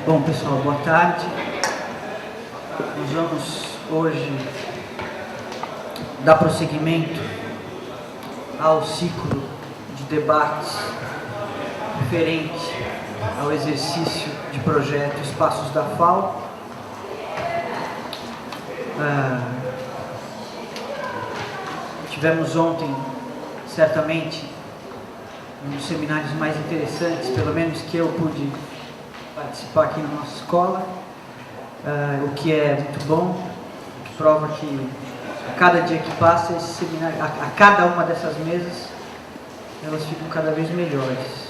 Bom, pessoal, boa tarde. Nós vamos hoje dar prosseguimento ao ciclo de debates referente ao exercício de projeto Espaços da FAO. Tivemos ontem, certamente, um dos seminários mais interessantes, pelo menos que eu pude participar aqui na nossa escola, o que é muito bom, prova que a cada dia que passa esse seminário, a cada uma dessas mesas, elas ficam cada vez melhores.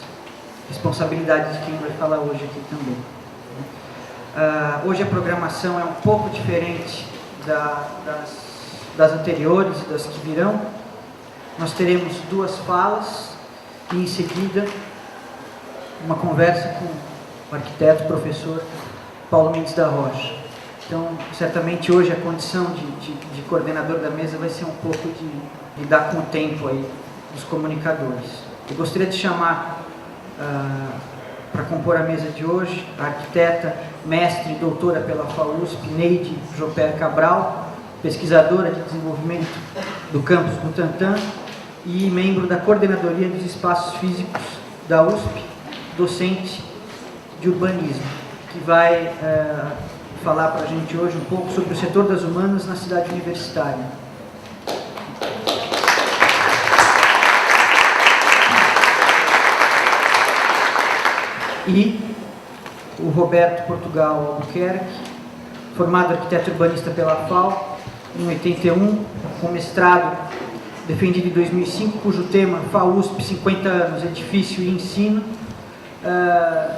Responsabilidade de quem vai falar hoje aqui também. Hoje a programação é um pouco diferente das anteriores e das que virão. Nós teremos 2 falas e em seguida uma conversa com o arquiteto, professor Paulo Mendes da Rocha. Então, certamente hoje a condição de coordenador da mesa vai ser um pouco de lidar com o tempo aí dos comunicadores. Eu gostaria de chamar para compor a mesa de hoje a arquiteta, mestre e doutora pela FAUSP, Neide Joper Cabral, pesquisadora de desenvolvimento do campus Butantã e membro da coordenadoria dos espaços físicos da USP, docente de urbanismo, que vai falar para a gente hoje um pouco sobre o setor das humanas na cidade universitária. E o Roberto Portugal Albuquerque, formado arquiteto urbanista pela FAO, em 81, com mestrado defendido em 2005, cujo tema FAUSP 50 anos, edifício e ensino,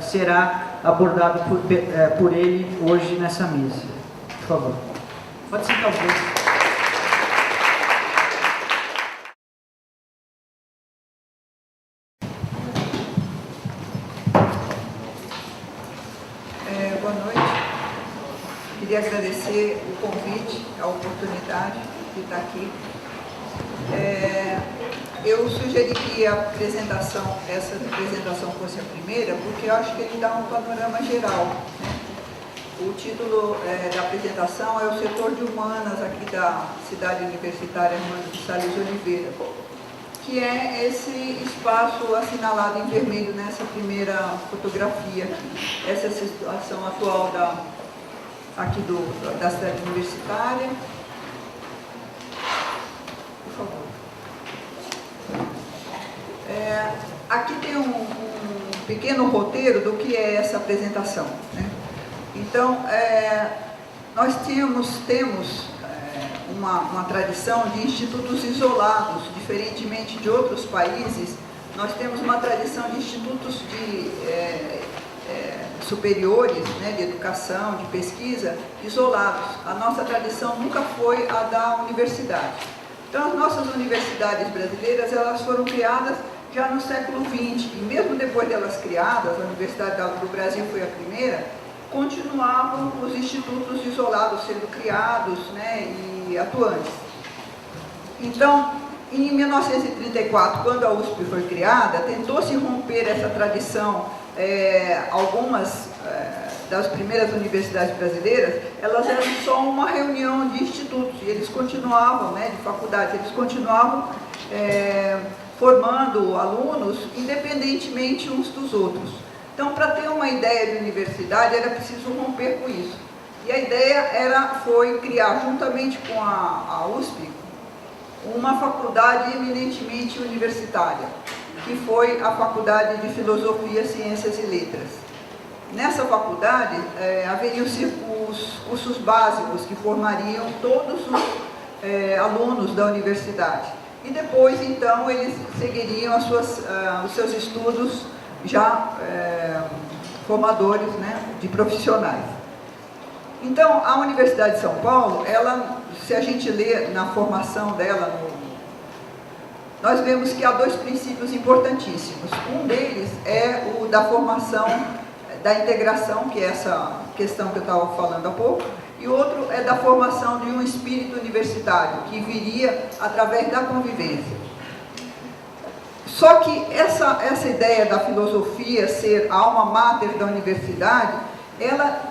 será abordado por ele hoje nessa mesa. Por favor. Pode sentar os dois. Boa noite. Queria agradecer o convite, a oportunidade de estar aqui. Eu sugeri que essa apresentação fosse a primeira, porque eu acho que ele dá um panorama geral, né? O título da apresentação é o setor de humanas aqui da cidade universitária Armando de Sales Oliveira, que é esse espaço assinalado em vermelho nessa primeira fotografia, essa situação atual da cidade universitária. Por favor. Aqui tem um pequeno roteiro do que é essa apresentação, né? Então, nós temos uma tradição de institutos isolados, diferentemente de outros países. Nós temos uma tradição de institutos superiores, né, de educação, de pesquisa, isolados. A nossa tradição nunca foi a da universidade. Então, as nossas universidades brasileiras, elas foram criadas já no século XX, e mesmo depois delas criadas, a Universidade do Brasil foi a primeira, continuavam os institutos isolados sendo criados, né, e atuantes. Então, em 1934, quando a USP foi criada, tentou-se romper essa tradição. Algumas das primeiras universidades brasileiras, elas eram só uma reunião de institutos, e eles continuavam, né, de faculdades, eles continuavam formando alunos independentemente uns dos outros. Então, para ter uma ideia de universidade, era preciso romper com isso. E a ideia foi criar, juntamente com a USP, uma faculdade eminentemente universitária, que foi a Faculdade de Filosofia, Ciências e Letras. Nessa faculdade, haveriam os cursos básicos que formariam todos os alunos da universidade. E depois, então, eles seguiriam os seus estudos já formadores, né, de profissionais. Então, a Universidade de São Paulo, ela, se a gente lê na formação dela, nós vemos que há 2 princípios importantíssimos. Um deles é o da formação da integração, que é essa questão que eu estava falando há pouco, e outro é da formação de um espírito universitário, que viria através da convivência. Só que essa ideia da filosofia ser a alma mater da universidade, ela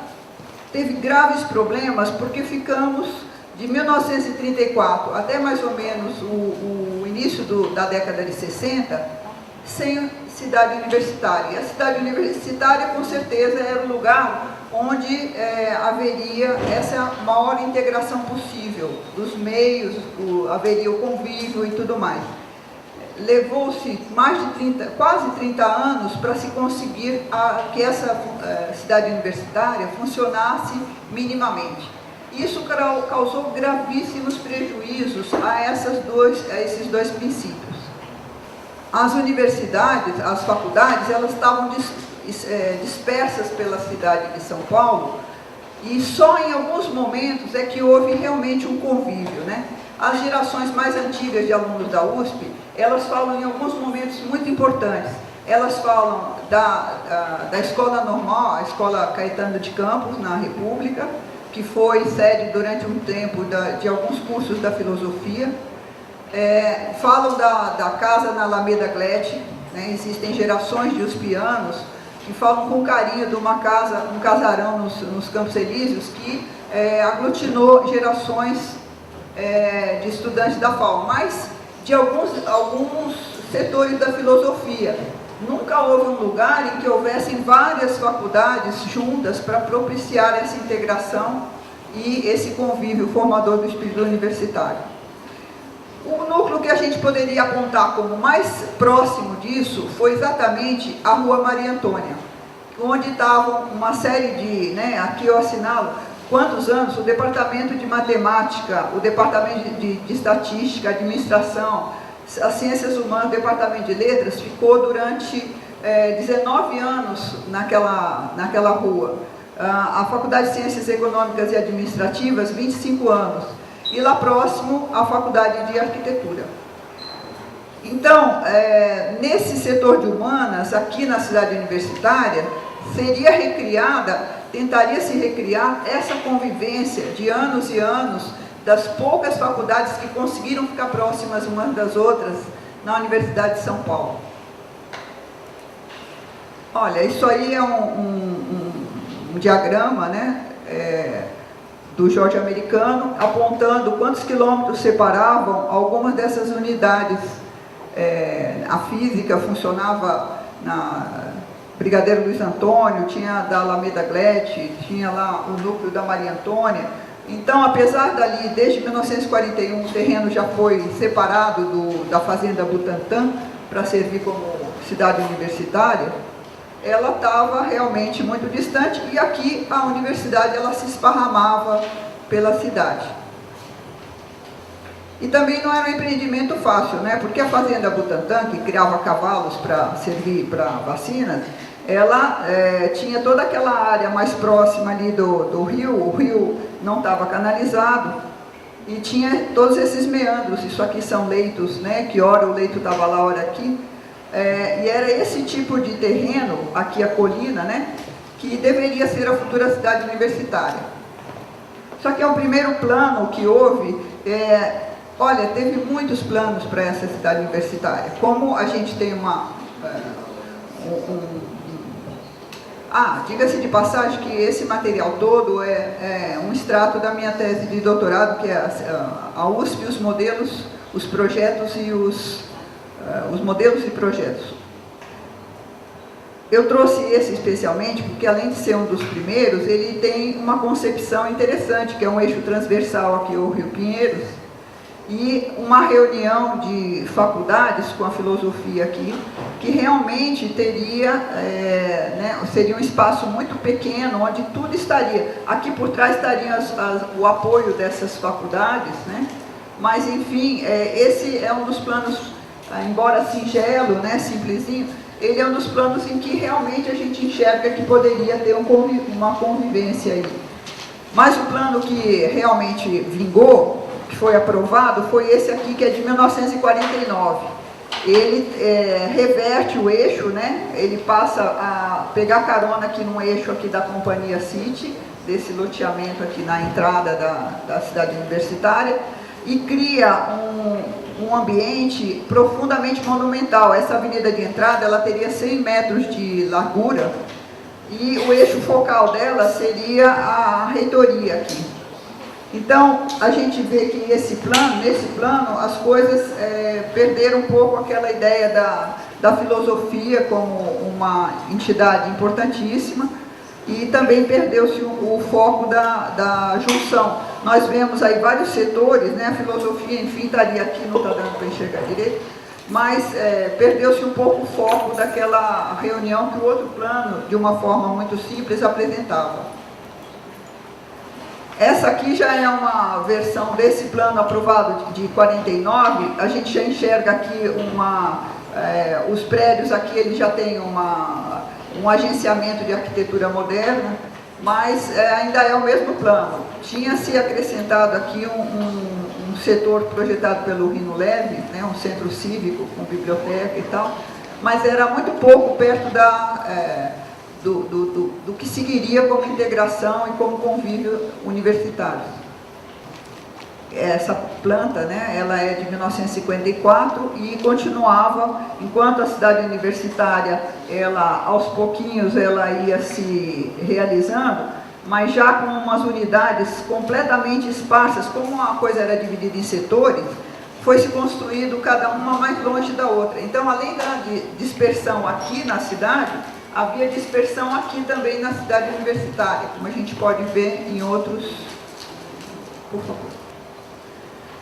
teve graves problemas porque ficamos de 1934 até mais ou menos o início da década de 60 sem cidade universitária. E a cidade universitária, com certeza, era o lugar onde haveria essa maior integração possível dos meios, haveria o convívio e tudo mais. Levou-se mais de quase 30 anos para se conseguir que essa cidade universitária funcionasse minimamente. Isso causou gravíssimos prejuízos a esses dois princípios. As universidades, as faculdades, elas estavam dispersas pela cidade de São Paulo e só em alguns momentos é que houve realmente um convívio, né? As gerações mais antigas de alunos da USP, elas falam em alguns momentos muito importantes. Elas falam da escola normal, a Escola Caetano de Campos, na República, que foi sede durante um tempo de alguns cursos da filosofia. Falam da casa na Alameda Glete, né? Existem gerações de uspianos que falam com carinho de uma casa, um casarão nos Campos Elíseos que aglutinou gerações de estudantes da FAO, mas de alguns setores da filosofia. Nunca houve um lugar em que houvessem várias faculdades juntas para propiciar essa integração e esse convívio formador do espírito universitário. O núcleo que a gente poderia apontar como mais próximo disso foi exatamente a Rua Maria Antônia, onde estavam uma série de, aqui eu assinalo, quantos anos o Departamento de Matemática, o Departamento de Estatística, Administração, as Ciências Humanas, o Departamento de Letras, ficou durante 19 anos naquela rua. A Faculdade de Ciências Econômicas e Administrativas, 25 anos. E lá próximo, a Faculdade de Arquitetura. Então, nesse setor de humanas, aqui na cidade universitária, tentaria se recriar essa convivência de anos e anos das poucas faculdades que conseguiram ficar próximas umas das outras na Universidade de São Paulo. Olha, isso aí é um diagrama, né, do Jorge Americano, apontando quantos quilômetros separavam algumas dessas unidades. A física funcionava na Brigadeiro Luiz Antônio, tinha da Alameda Glete, tinha lá o núcleo da Maria Antônia. Então, apesar dali, desde 1941, o terreno já foi separado da Fazenda Butantã para servir como cidade universitária, ela estava realmente muito distante e aqui a universidade ela se esparramava pela cidade. E também não era um empreendimento fácil, né? Porque a Fazenda Butantã, que criava cavalos para servir para vacinas, ela tinha toda aquela área mais próxima ali do rio, o rio não estava canalizado e tinha todos esses meandros. Isso aqui são leitos, né? Que hora o leito estava lá, hora aqui. E era esse tipo de terreno, aqui a colina, né, que deveria ser a futura cidade universitária. Só que é o primeiro plano que houve, olha, teve muitos planos para essa cidade universitária. Como a gente tem diga-se de passagem que esse material todo é um extrato da minha tese de doutorado, que é a USP, os modelos, os projetos e os modelos e projetos. Eu trouxe esse especialmente porque, além de ser um dos primeiros, ele tem uma concepção interessante, que é um eixo transversal aqui ao Rio Pinheiros, e uma reunião de faculdades com a filosofia aqui, que realmente seria um espaço muito pequeno, onde tudo estaria. Aqui por trás estaria o apoio dessas faculdades, né? Mas, enfim, esse é um dos planos, embora singelo, né, simplesinho, ele é um dos planos em que realmente a gente enxerga que poderia ter uma convivência aí. Mas o plano que realmente vingou, que foi aprovado, foi esse aqui, que é de 1949. Ele reverte o eixo, né, ele passa a pegar carona aqui num eixo aqui da Companhia City, desse loteamento aqui na entrada da cidade universitária, e cria um ambiente profundamente monumental. Essa avenida de entrada ela teria 100 metros de largura e o eixo focal dela seria a reitoria aqui. Então, a gente vê que nesse plano, as coisas perderam um pouco aquela ideia da filosofia como uma entidade importantíssima, e também perdeu-se o foco da junção. Nós vemos aí vários setores, né? A filosofia, enfim, estaria aqui, não está dando para enxergar direito, mas perdeu-se um pouco o foco daquela reunião que o outro plano, de uma forma muito simples, apresentava. Essa aqui já é uma versão desse plano aprovado de 49, a gente já enxerga aqui os prédios aqui, eles já têm um agenciamento de arquitetura moderna, mas ainda é o mesmo plano. Tinha-se acrescentado aqui um setor projetado pelo Rino Leve, né, um centro cívico com biblioteca e tal, mas era muito pouco perto do que seguiria como integração e como convívio universitário. Essa planta, né, ela é de 1954 e continuava, enquanto a cidade universitária, aos pouquinhos, ela ia se realizando, mas já com umas unidades completamente esparsas, como a coisa era dividida em setores, foi se construído cada uma mais longe da outra. Então, além da dispersão aqui na cidade, havia dispersão aqui também na cidade universitária, como a gente pode ver em outros... Por favor.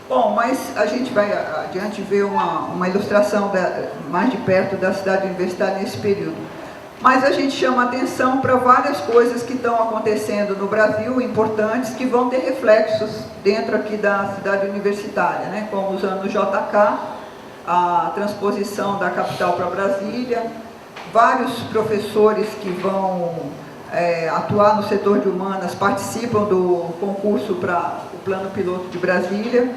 Bom, mas a gente vai adiante ver uma ilustração mais de perto da cidade universitária nesse período. Mas a gente chama atenção para várias coisas que estão acontecendo no Brasil, importantes, que vão ter reflexos dentro aqui da cidade universitária, né? Como usando o JK, a transposição da capital para Brasília, vários professores que vão atuar no setor de humanas participam do concurso para o Plano Piloto de Brasília,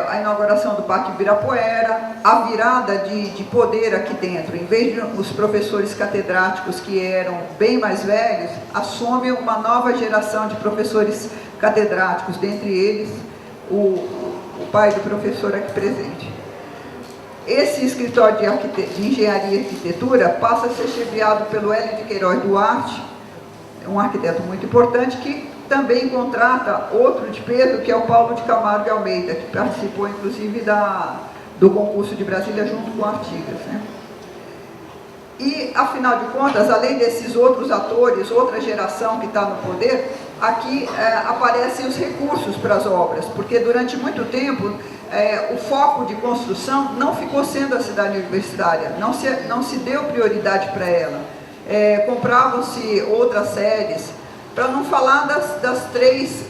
a inauguração do Parque Ibirapuera, a virada de poder aqui dentro. Em vez de os professores catedráticos que eram bem mais velhos, assume uma nova geração de professores catedráticos, dentre eles o pai do professor aqui presente. Esse escritório de engenharia e arquitetura passa a ser chefiado pelo Hélio de Queiroz Duarte, um arquiteto muito importante, que também contrata outro de peso, que é o Paulo de Camargo e Almeida, que participou inclusive do concurso de Brasília junto com Artigas, né? E, afinal de contas, além desses outros atores, outra geração que está no poder, aqui aparecem os recursos para as obras, porque durante muito tempo o foco de construção não ficou sendo a cidade universitária, não se deu prioridade para ela. Compravam-se outras sedes, para não falar das três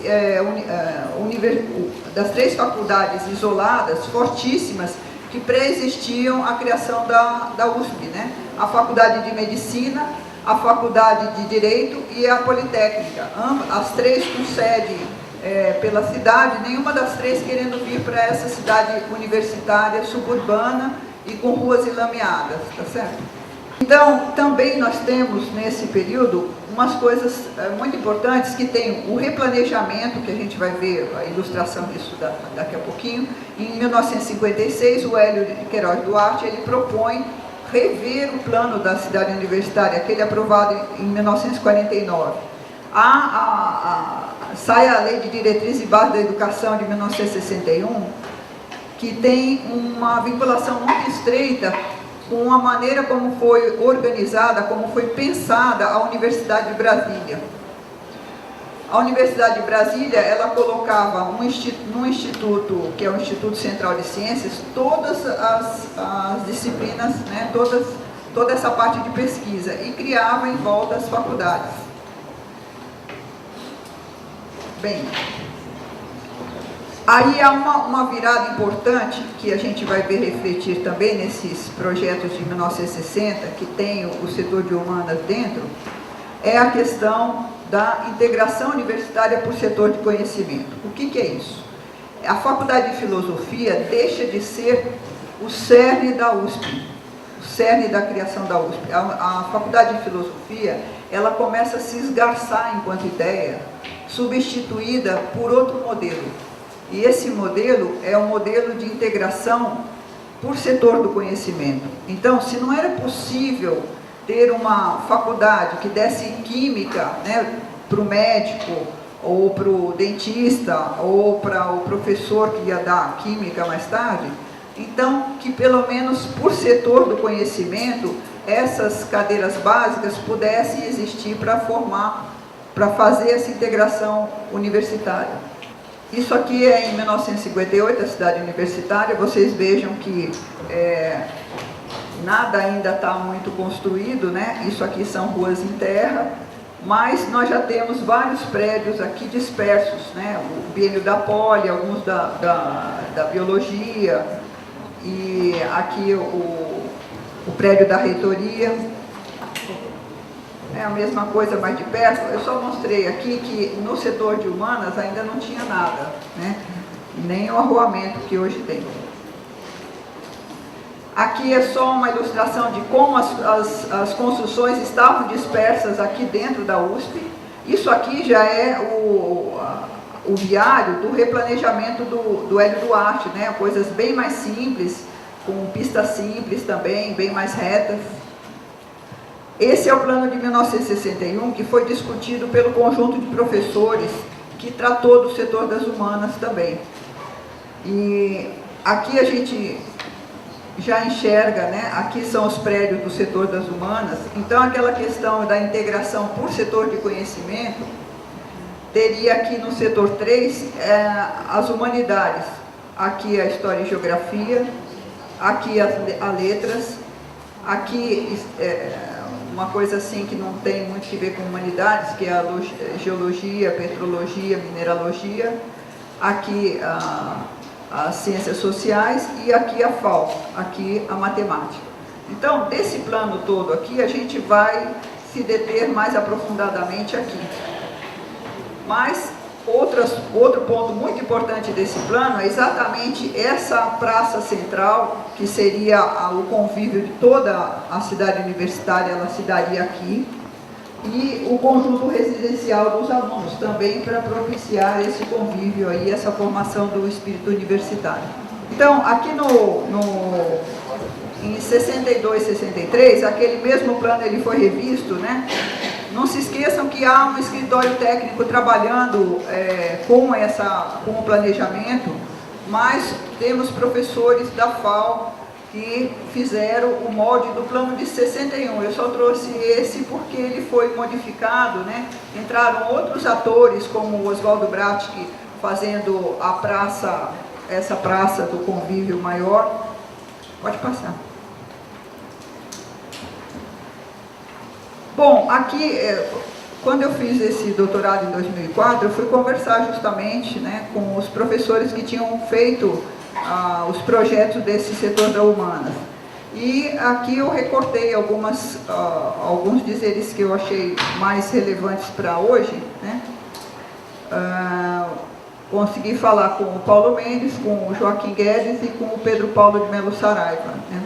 faculdades isoladas, fortíssimas, que pré-existiam a criação da USP, né? A Faculdade de Medicina, a Faculdade de Direito e a Politécnica, as três com sede pela cidade, nenhuma das três querendo vir para essa cidade universitária suburbana e com ruas enlameadas, tá certo? Então, também nós temos nesse período umas coisas muito importantes, que tem o replanejamento, que a gente vai ver a ilustração disso daqui a pouquinho. Em 1956, o Hélio de Queiroz Duarte, ele propõe rever o plano da cidade universitária, aquele aprovado em 1949. Sai a Lei de Diretriz e Base da Educação de 1961, que tem uma vinculação muito estreita com a maneira como foi organizada, como foi pensada a Universidade de Brasília. A Universidade de Brasília, ela colocava num instituto, que é o Instituto Central de Ciências, todas as disciplinas, né, toda essa parte de pesquisa, e criava em volta as faculdades. Bem, aí há uma virada importante, que a gente vai ver refletir também nesses projetos de 1960, que tem o setor de humanas dentro, é a questão da integração universitária por setor de conhecimento. O que é isso? A Faculdade de Filosofia deixa de ser o cerne da USP, o cerne da criação da USP. A Faculdade de Filosofia, ela começa a se esgarçar enquanto ideia, substituída por outro modelo. E esse modelo é um modelo de integração por setor do conhecimento. Então, se não era possível ter uma faculdade que desse química, né, para o médico, ou para o dentista, ou para o professor que ia dar química mais tarde. Então, que pelo menos por setor do conhecimento, essas cadeiras básicas pudessem existir para formar, para fazer essa integração universitária. Isso aqui é em 1958, a cidade universitária. Vocês vejam que nada ainda está muito construído, né? Isso aqui são ruas em terra, mas nós já temos vários prédios aqui dispersos, né? O biênio da Poli, alguns da biologia, e aqui o prédio da reitoria. É a mesma coisa, mais de perto. Eu só mostrei aqui que no setor de humanas ainda não tinha nada, né? Nem o arruamento que hoje tem. Aqui é só uma ilustração de como as construções estavam dispersas aqui dentro da USP. Isso aqui já é o viário do replanejamento do Hélio Duarte, né? Coisas bem mais simples, com pistas simples também, bem mais retas. Esse é o plano de 1961, que foi discutido pelo conjunto de professores, que tratou do setor das humanas também. E aqui a gente já enxerga, né? Aqui são os prédios do setor das humanas. Então, aquela questão da integração por setor de conhecimento, teria aqui no setor 3 as humanidades. Aqui a história e geografia, aqui as letras, aqui uma coisa assim que não tem muito que ver com humanidades, que é a geologia, petrologia, mineralogia, aqui as ciências sociais e aqui a FAO, aqui a matemática. Então, desse plano todo aqui, a gente vai se deter mais aprofundadamente aqui. Mas outro ponto muito importante desse plano é exatamente essa praça central, que seria o convívio de toda a cidade universitária, ela se daria aqui, e o conjunto residencial dos alunos, também para propiciar esse convívio aí, essa formação do espírito universitário. Então, aqui em 62, 63, aquele mesmo plano ele foi revisto, né? Não se esqueçam que há um escritório técnico trabalhando com o planejamento, mas temos professores da FAO que fizeram o molde do plano de 61. Eu só trouxe esse porque ele foi modificado, né? Entraram outros atores, como o Oswaldo Bratic, fazendo a praça, essa praça do convívio maior. Pode passar. Bom, aqui, quando eu fiz esse doutorado em 2004, eu fui conversar justamente, né, com os professores que tinham feito os projetos desse setor da humanas. E aqui eu recortei alguns dizeres que eu achei mais relevantes para hoje, né? Consegui falar com o Paulo Mendes, com o Joaquim Guedes e com o Pedro Paulo de Melo Saraiva, né?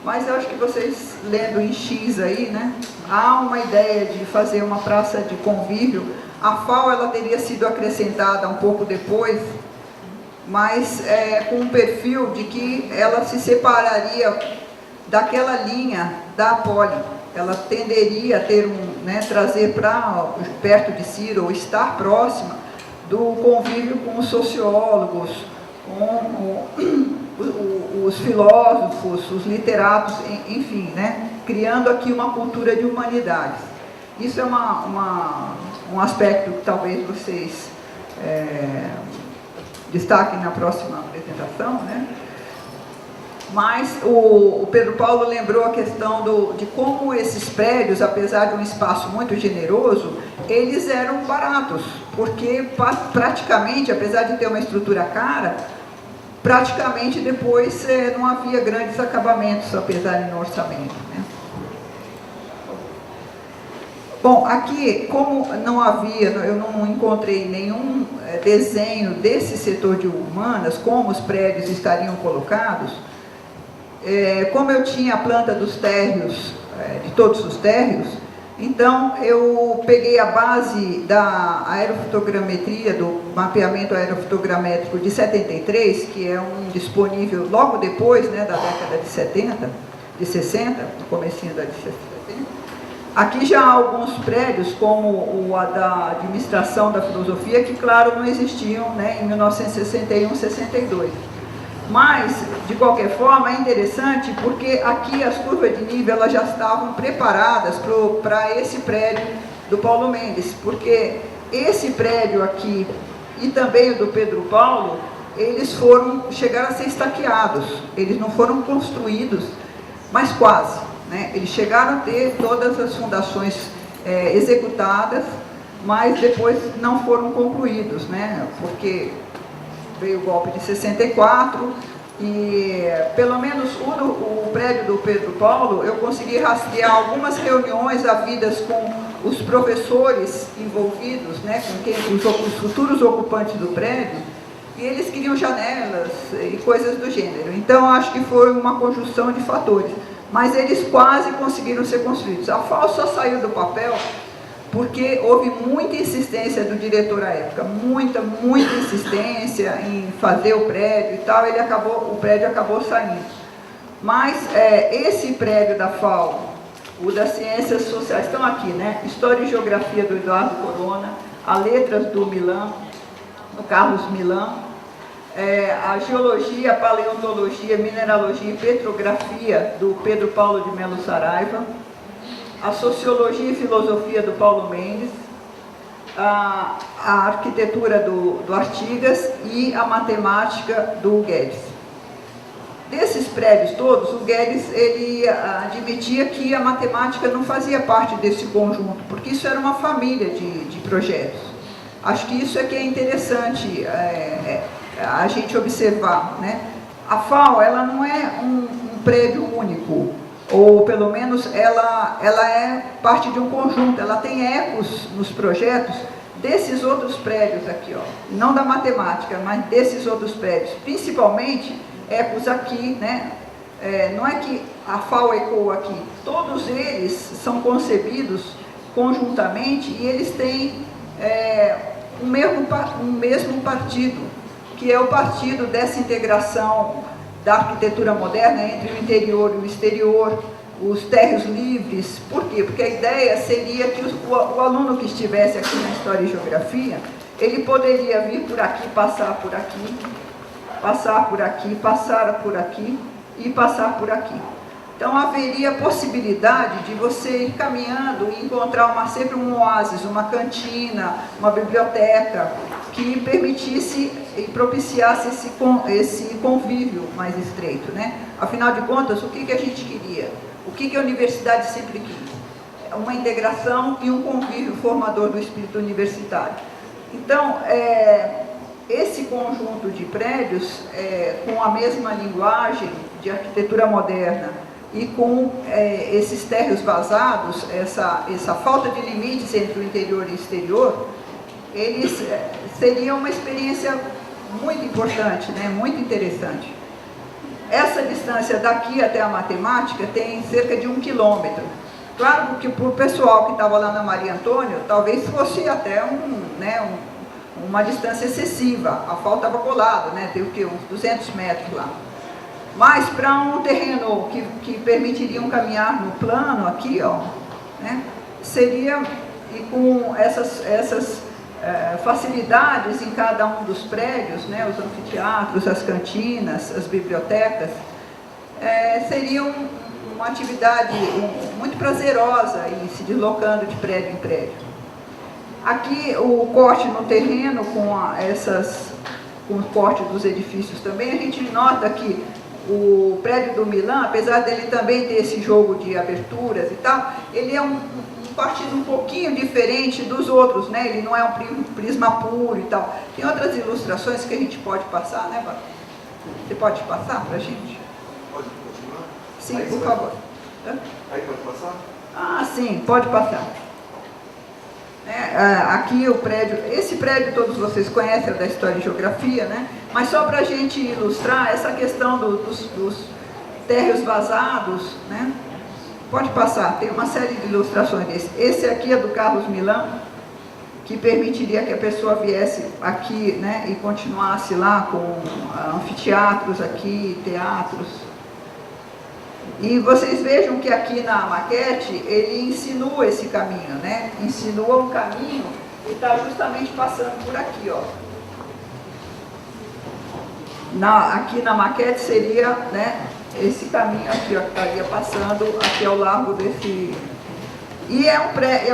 Mas eu acho que vocês, lendo em X aí, né, há uma ideia de fazer uma praça de convívio. A FAO ela teria sido acrescentada um pouco depois, mas com um perfil de que ela se separaria daquela linha da Poli. Ela tenderia a ter trazer para perto de si, ou estar próxima do convívio com os sociólogos, com os filósofos, os literatos, enfim, né? Criando aqui uma cultura de humanidades. Isso é um aspecto que talvez vocês destaquem na próxima apresentação, né? Mas o Pedro Paulo lembrou a questão de como esses prédios, apesar de um espaço muito generoso, eles eram baratos, porque praticamente, apesar de ter uma estrutura cara, praticamente depois não havia grandes acabamentos, apesar de no orçamento, né? Bom, aqui, como não havia, eu não encontrei nenhum desenho desse setor de humanas, como os prédios estariam colocados, como eu tinha a planta dos térreos, de todos os térreos, então eu peguei a base da aerofotogrametria, do mapeamento aerofotogramétrico de 73, que é um disponível logo depois, né, da década de 70, de 60, no comecinho da década de 60. Aqui já há alguns prédios, como o da administração da filosofia, que, claro, não existiam, né, em 1961, 62. Mas, de qualquer forma, é interessante porque aqui as curvas de nível elas já estavam preparadas para esse prédio do Paulo Mendes, porque esse prédio aqui e também o do Pedro Paulo, eles chegaram a ser estaqueados, eles não foram construídos, mas quase, né? Eles chegaram a ter todas as fundações executadas, mas depois não foram concluídos, né? Porque veio o golpe de 64 e pelo menos o prédio do Pedro Paulo eu consegui rastrear algumas reuniões havidas com os professores envolvidos, né, com os futuros ocupantes do prédio, e eles queriam janelas e coisas do gênero. Então acho que foi uma conjunção de fatores, mas eles quase conseguiram ser construídos. A FAO só saiu do papel porque houve muita insistência do diretor à época, muita insistência em fazer o prédio e tal, o prédio acabou saindo. Mas esse prédio da FAO, o das Ciências Sociais, estão aqui, né? História e Geografia do Eduardo Corona, a Letras do Milan, do Carlos Milan, a Geologia, Paleontologia, Mineralogia e Petrografia do Pedro Paulo de Melo Saraiva, a Sociologia e Filosofia do Paulo Mendes, a Arquitetura do Artigas e a Matemática do Guedes. Desses prédios todos, o Guedes ele admitia que a matemática não fazia parte desse conjunto, porque isso era uma família de projetos. Acho que isso é que é interessante a gente observar, né? A FAO ela não é um prédio único, ou pelo menos ela é parte de um conjunto, ela tem ecos nos projetos desses outros prédios aqui, ó, não da matemática, mas desses outros prédios, principalmente ecos aqui, né? Não é que a FAO ecoa aqui, todos eles são concebidos conjuntamente e eles têm um mesmo partido, que é o partido dessa integração da arquitetura moderna entre o interior e o exterior, os térreos livres. Por quê? Porque a ideia seria que o aluno que estivesse aqui na História e Geografia, ele poderia vir por aqui, passar por aqui, passar por aqui, passar por aqui e passar por aqui. Então haveria possibilidade de você ir caminhando e encontrar sempre um oásis, uma cantina, uma biblioteca, que permitisse e propiciasse esse convívio mais estreito, né? Afinal de contas, o que a gente queria? O que a universidade sempre quis? Uma integração e um convívio formador do espírito universitário. Então, esse conjunto de prédios, com a mesma linguagem de arquitetura moderna e com esses térreos vazados, essa falta de limites entre o interior e o exterior, eles seriam uma experiência muito importante, né? Muito interessante. Essa distância daqui até a matemática tem cerca de 1 quilômetro. Claro que para o pessoal que estava lá na Maria Antônio, talvez fosse até uma distância excessiva. A FAO estava colada, né? Tem o quê? Uns 200 metros lá. Mas para um terreno que permitiria um caminhar no plano aqui, ó, né? Seria, e com essas facilidades em cada um dos prédios, né, os anfiteatros, as cantinas, as bibliotecas, seria uma atividade muito prazerosa ir se deslocando de prédio em prédio. Aqui o corte no terreno com o corte dos edifícios também, a gente nota que o prédio do Milan, apesar dele também ter esse jogo de aberturas e tal, ele é um partido um pouquinho diferente dos outros, né? Ele não é um prisma puro e tal. Tem outras ilustrações que a gente pode passar, né, Bárbara? Você pode passar para a gente? Pode continuar? Sim, aí, por favor. Aí pode passar? Ah, sim, pode passar. Aqui o prédio, esse prédio todos vocês conhecem, é da História e Geografia, né? Mas só para a gente ilustrar essa questão dos térreos vazados, né? Pode passar, tem uma série de ilustrações desse. Esse aqui é do Carlos Milan, que permitiria que a pessoa viesse aqui, né, e continuasse lá com anfiteatros aqui, teatros. E vocês vejam que aqui na maquete ele insinua esse caminho, né? Insinua um caminho que está justamente passando por aqui, ó. Aqui na maquete seria, né, esse caminho aqui, ó, que estaria passando aqui ao largo desse... E é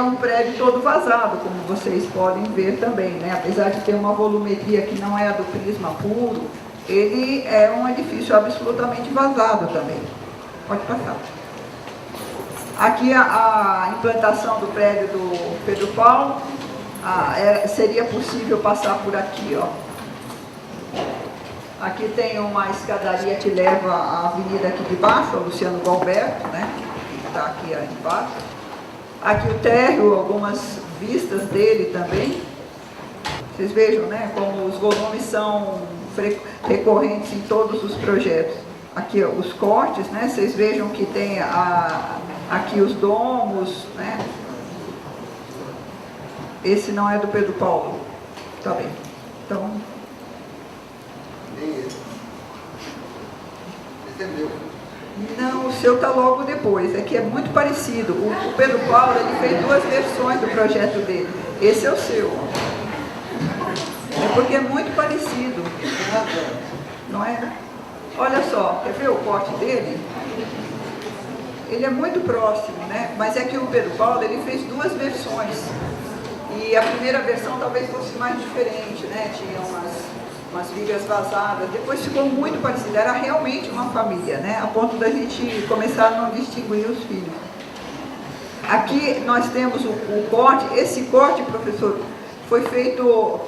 um prédio todo vazado, como vocês podem ver também, né? Apesar de ter uma volumetria que não é a do prisma puro, ele é um edifício absolutamente vazado também. Pode passar. Aqui a implantação do prédio do Pedro Paulo, seria possível passar por aqui, ó. Aqui tem uma escadaria que leva à avenida aqui de baixo, a Luciano Galberto, né? Que está aqui embaixo. Aqui o térreo, algumas vistas dele também. Vocês vejam, né, como os volumes são recorrentes em todos os projetos. Aqui, ó, os cortes, né, vocês vejam que tem aqui os domos, né. Esse não é do Pedro Paulo, tá bem. Então... Esse é meu. Não, o seu está logo depois, é que é muito parecido. O Pedro Paulo, ele fez duas versões do projeto dele. Esse é o seu. É porque é muito parecido. Não é? Olha só, quer ver o corte dele? Ele é muito próximo, né? Mas é que o Pedro Paulo, ele fez duas versões. E a primeira versão talvez fosse mais diferente, né? Tinha umas vigas vazadas, depois ficou muito parecido, era realmente uma família, né? A ponto da gente começar a não distinguir os filhos. Aqui nós temos o corte, esse corte, professor, foi feito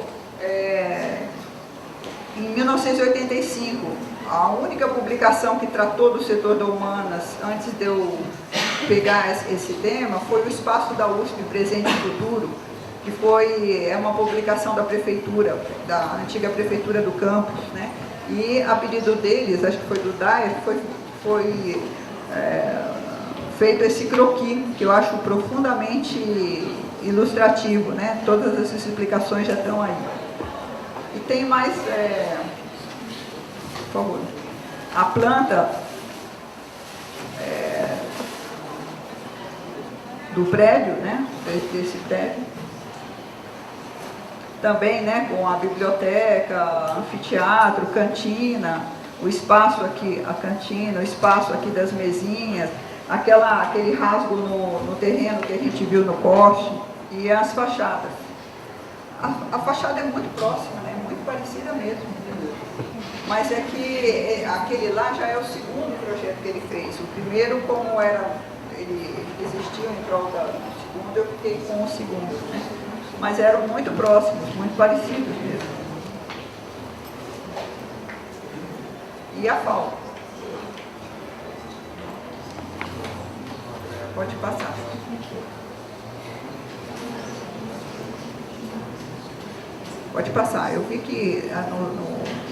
em 1985, a única publicação que tratou do setor da humanas, antes de eu pegar esse tema, foi o Espaço da USP, Presente e Futuro, que é uma publicação da prefeitura, da antiga prefeitura do campus, né? E a pedido deles, acho que foi do Dyer, foi feito esse croquis, que eu acho profundamente ilustrativo, né? Todas essas explicações já estão aí. E tem mais, por favor, a planta do prédio, né? Desse prédio. Também, né, com a biblioteca, anfiteatro, cantina, o espaço aqui, a cantina, o espaço aqui das mesinhas, aquele rasgo no terreno que a gente viu no poste, e as fachadas. A fachada é muito próxima, né, muito parecida mesmo. Mas é que aquele lá já é o segundo projeto que ele fez. O primeiro, como ele existiu em prol do segundo, eu fiquei com o segundo, né? Mas eram muito próximos, muito parecidos mesmo. E a FAO? Pode passar. Pode passar. Eu vi que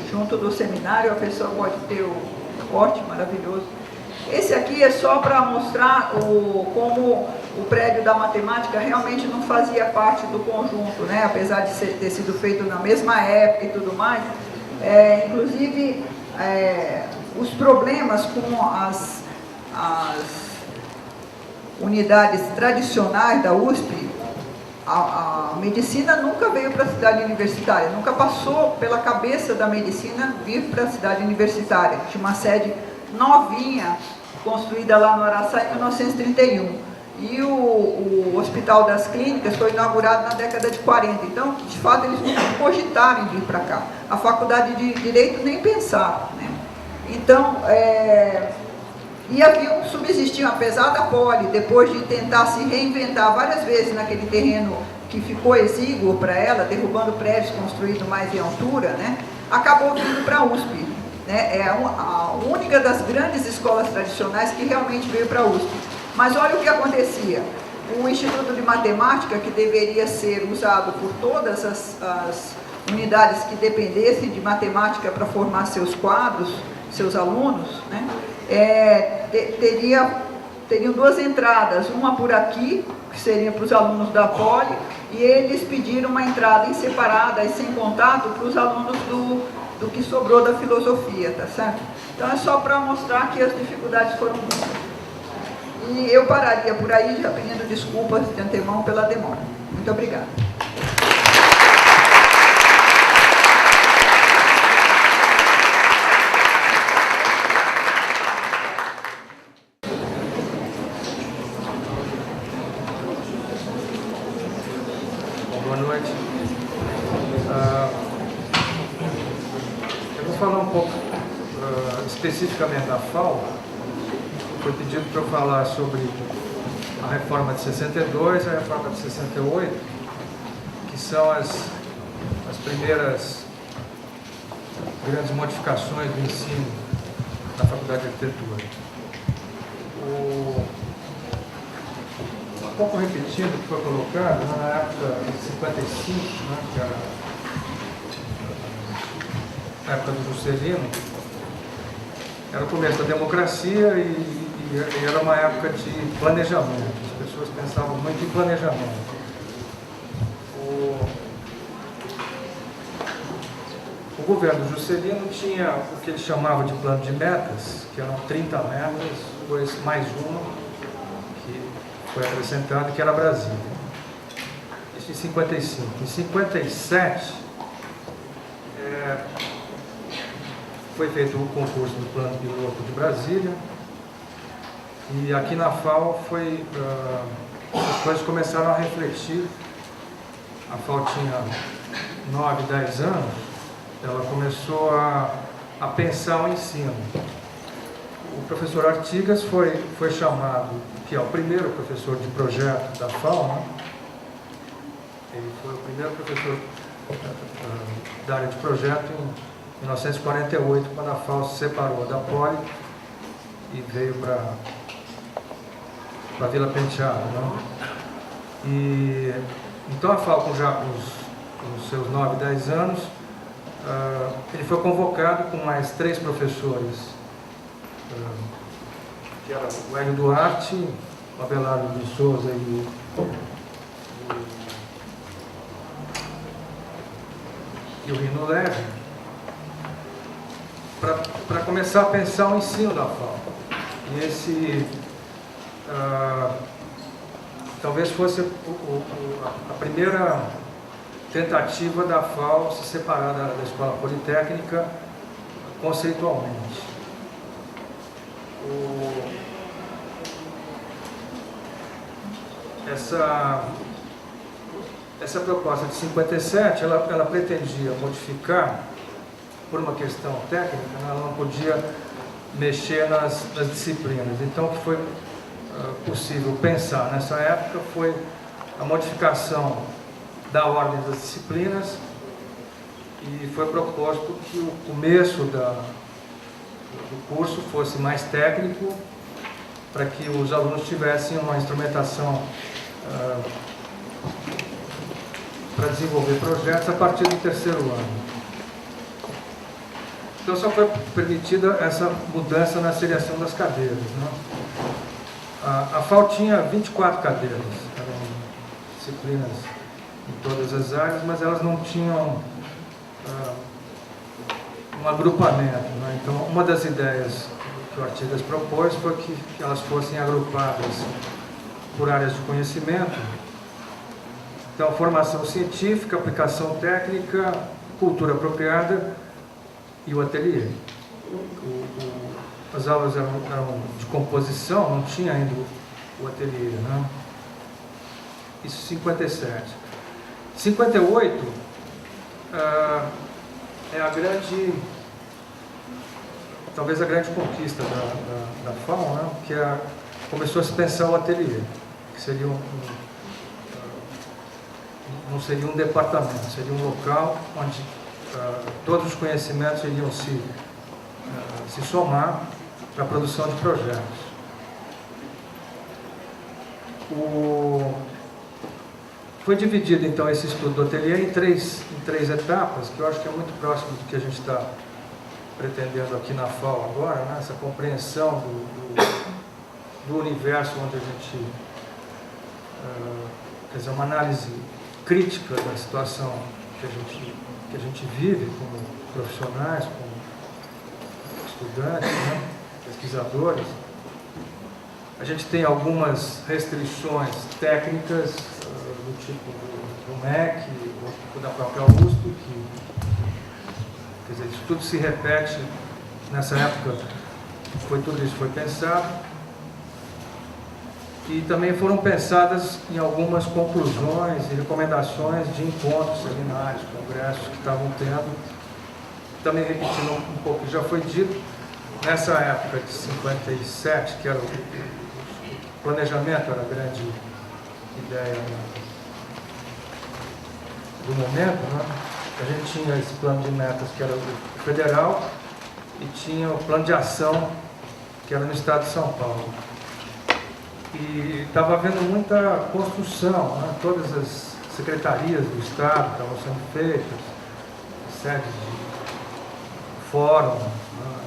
junto do seminário a pessoa pode ter o corte maravilhoso. Esse aqui é só para mostrar como o prédio da matemática realmente não fazia parte do conjunto, né? Apesar de ter sido feito na mesma época e tudo mais. Inclusive, os problemas com as unidades tradicionais da USP, a medicina nunca veio para a cidade universitária, nunca passou pela cabeça da medicina vir para a cidade universitária. Tinha uma sede novinha, construída lá no Araçá em 1931. E o Hospital das Clínicas foi inaugurado na década de 40. Então, de fato, eles nunca cogitaram vir para cá. A Faculdade de Direito nem pensar, né? Então, subsistiam, apesar da Poli, depois de tentar se reinventar várias vezes naquele terreno que ficou exíguo para ela, derrubando prédios construídos mais em altura, né? Acabou vindo para a USP. Né? É a única das grandes escolas tradicionais que realmente veio para a USP. Mas olha o que acontecia. O Instituto de Matemática, que deveria ser usado por todas as unidades que dependessem de matemática para formar seus quadros, seus alunos, né? Teriam duas entradas, uma por aqui, que seria para os alunos da Poli, e eles pediram uma entrada em separada e sem contato para os alunos do que sobrou da filosofia, tá certo? Então é só para mostrar que as dificuldades foram muitas. E eu pararia por aí, já pedindo desculpas de antemão pela demora. Muito obrigada. Boa noite. Eu vou falar um pouco especificamente da FAO. Foi pedido para eu falar sobre a reforma de 62 e a reforma de 68, que são as primeiras grandes modificações do ensino na Faculdade de Arquitetura. Um pouco repetindo o que foi colocado, na época de 55, né, que era a época do Juscelino, era o começo da democracia e era uma época de planejamento. As pessoas pensavam muito em planejamento. O governo Juscelino tinha o que ele chamava de plano de metas, que eram 30 metas, depois mais uma, que foi acrescentada, que era Brasília. Isso em 55. Em 57, foi feito o concurso do plano piloto de Brasília, e aqui na FAO as coisas começaram a refletir. A FAO tinha 9, 10 anos, ela começou a pensar o ensino. O professor Artigas foi chamado, que é o primeiro professor de projeto da FAO, né? Ele foi o primeiro professor da área de projeto em 1948, quando a FAO se separou da Poli e veio para Vila Penteado, né? E então a FAO, já com os seus 9, 10 anos, ele foi convocado com mais 3 professores, que eram o Hélio Duarte, o Abelardo de Souza e o Rino Leve, para começar a pensar o ensino da FAO. E esse talvez fosse a primeira tentativa da FAO se separar da Escola Politécnica conceitualmente. Essa proposta de 57, ela pretendia modificar, por uma questão técnica, né, ela não podia mexer nas disciplinas. Então, o que foi possível pensar nessa época foi a modificação da ordem das disciplinas, e foi proposto que o começo do curso fosse mais técnico, para que os alunos tivessem uma instrumentação para desenvolver projetos a partir do 3º ano. Então só foi permitida essa mudança na seleção das cadeiras, né? A FAO tinha 24 cadeiras, eram disciplinas em todas as áreas, mas elas não tinham um agrupamento, né? Então, uma das ideias que o Artigas propôs foi que elas fossem agrupadas por áreas de conhecimento. Então, formação científica, aplicação técnica, cultura apropriada e o ateliê. As aulas eram de composição, não tinha ainda o ateliê, né? Isso em 57. 58 é talvez a grande conquista da FAO, né? Que começou a se pensar o ateliê, que seria não seria um departamento, seria um local onde todos os conhecimentos iriam se somar para a produção de projetos. Foi dividido, então, esse estudo do ateliê em três etapas, que eu acho que é muito próximo do que a gente está pretendendo aqui na FAO agora, né? Essa compreensão do universo onde a gente... quer dizer, uma análise crítica da situação que a gente vive como profissionais, como estudantes, né, pesquisadores, a gente tem algumas restrições técnicas do tipo do MEC ou da própria USP, que, quer dizer, isso tudo se repete. Nessa época, tudo isso foi pensado, e também foram pensadas em algumas conclusões e recomendações de encontros, seminários, congressos que estavam tendo. Também repetindo um pouco o que já foi dito, nessa época de 57, que era o planejamento, era a grande ideia do momento, né? A gente tinha esse plano de metas que era o federal e tinha o plano de ação que era no estado de São Paulo. E estava havendo muita construção, né? Todas as secretarias do estado estavam sendo feitas, sedes de fórum, né?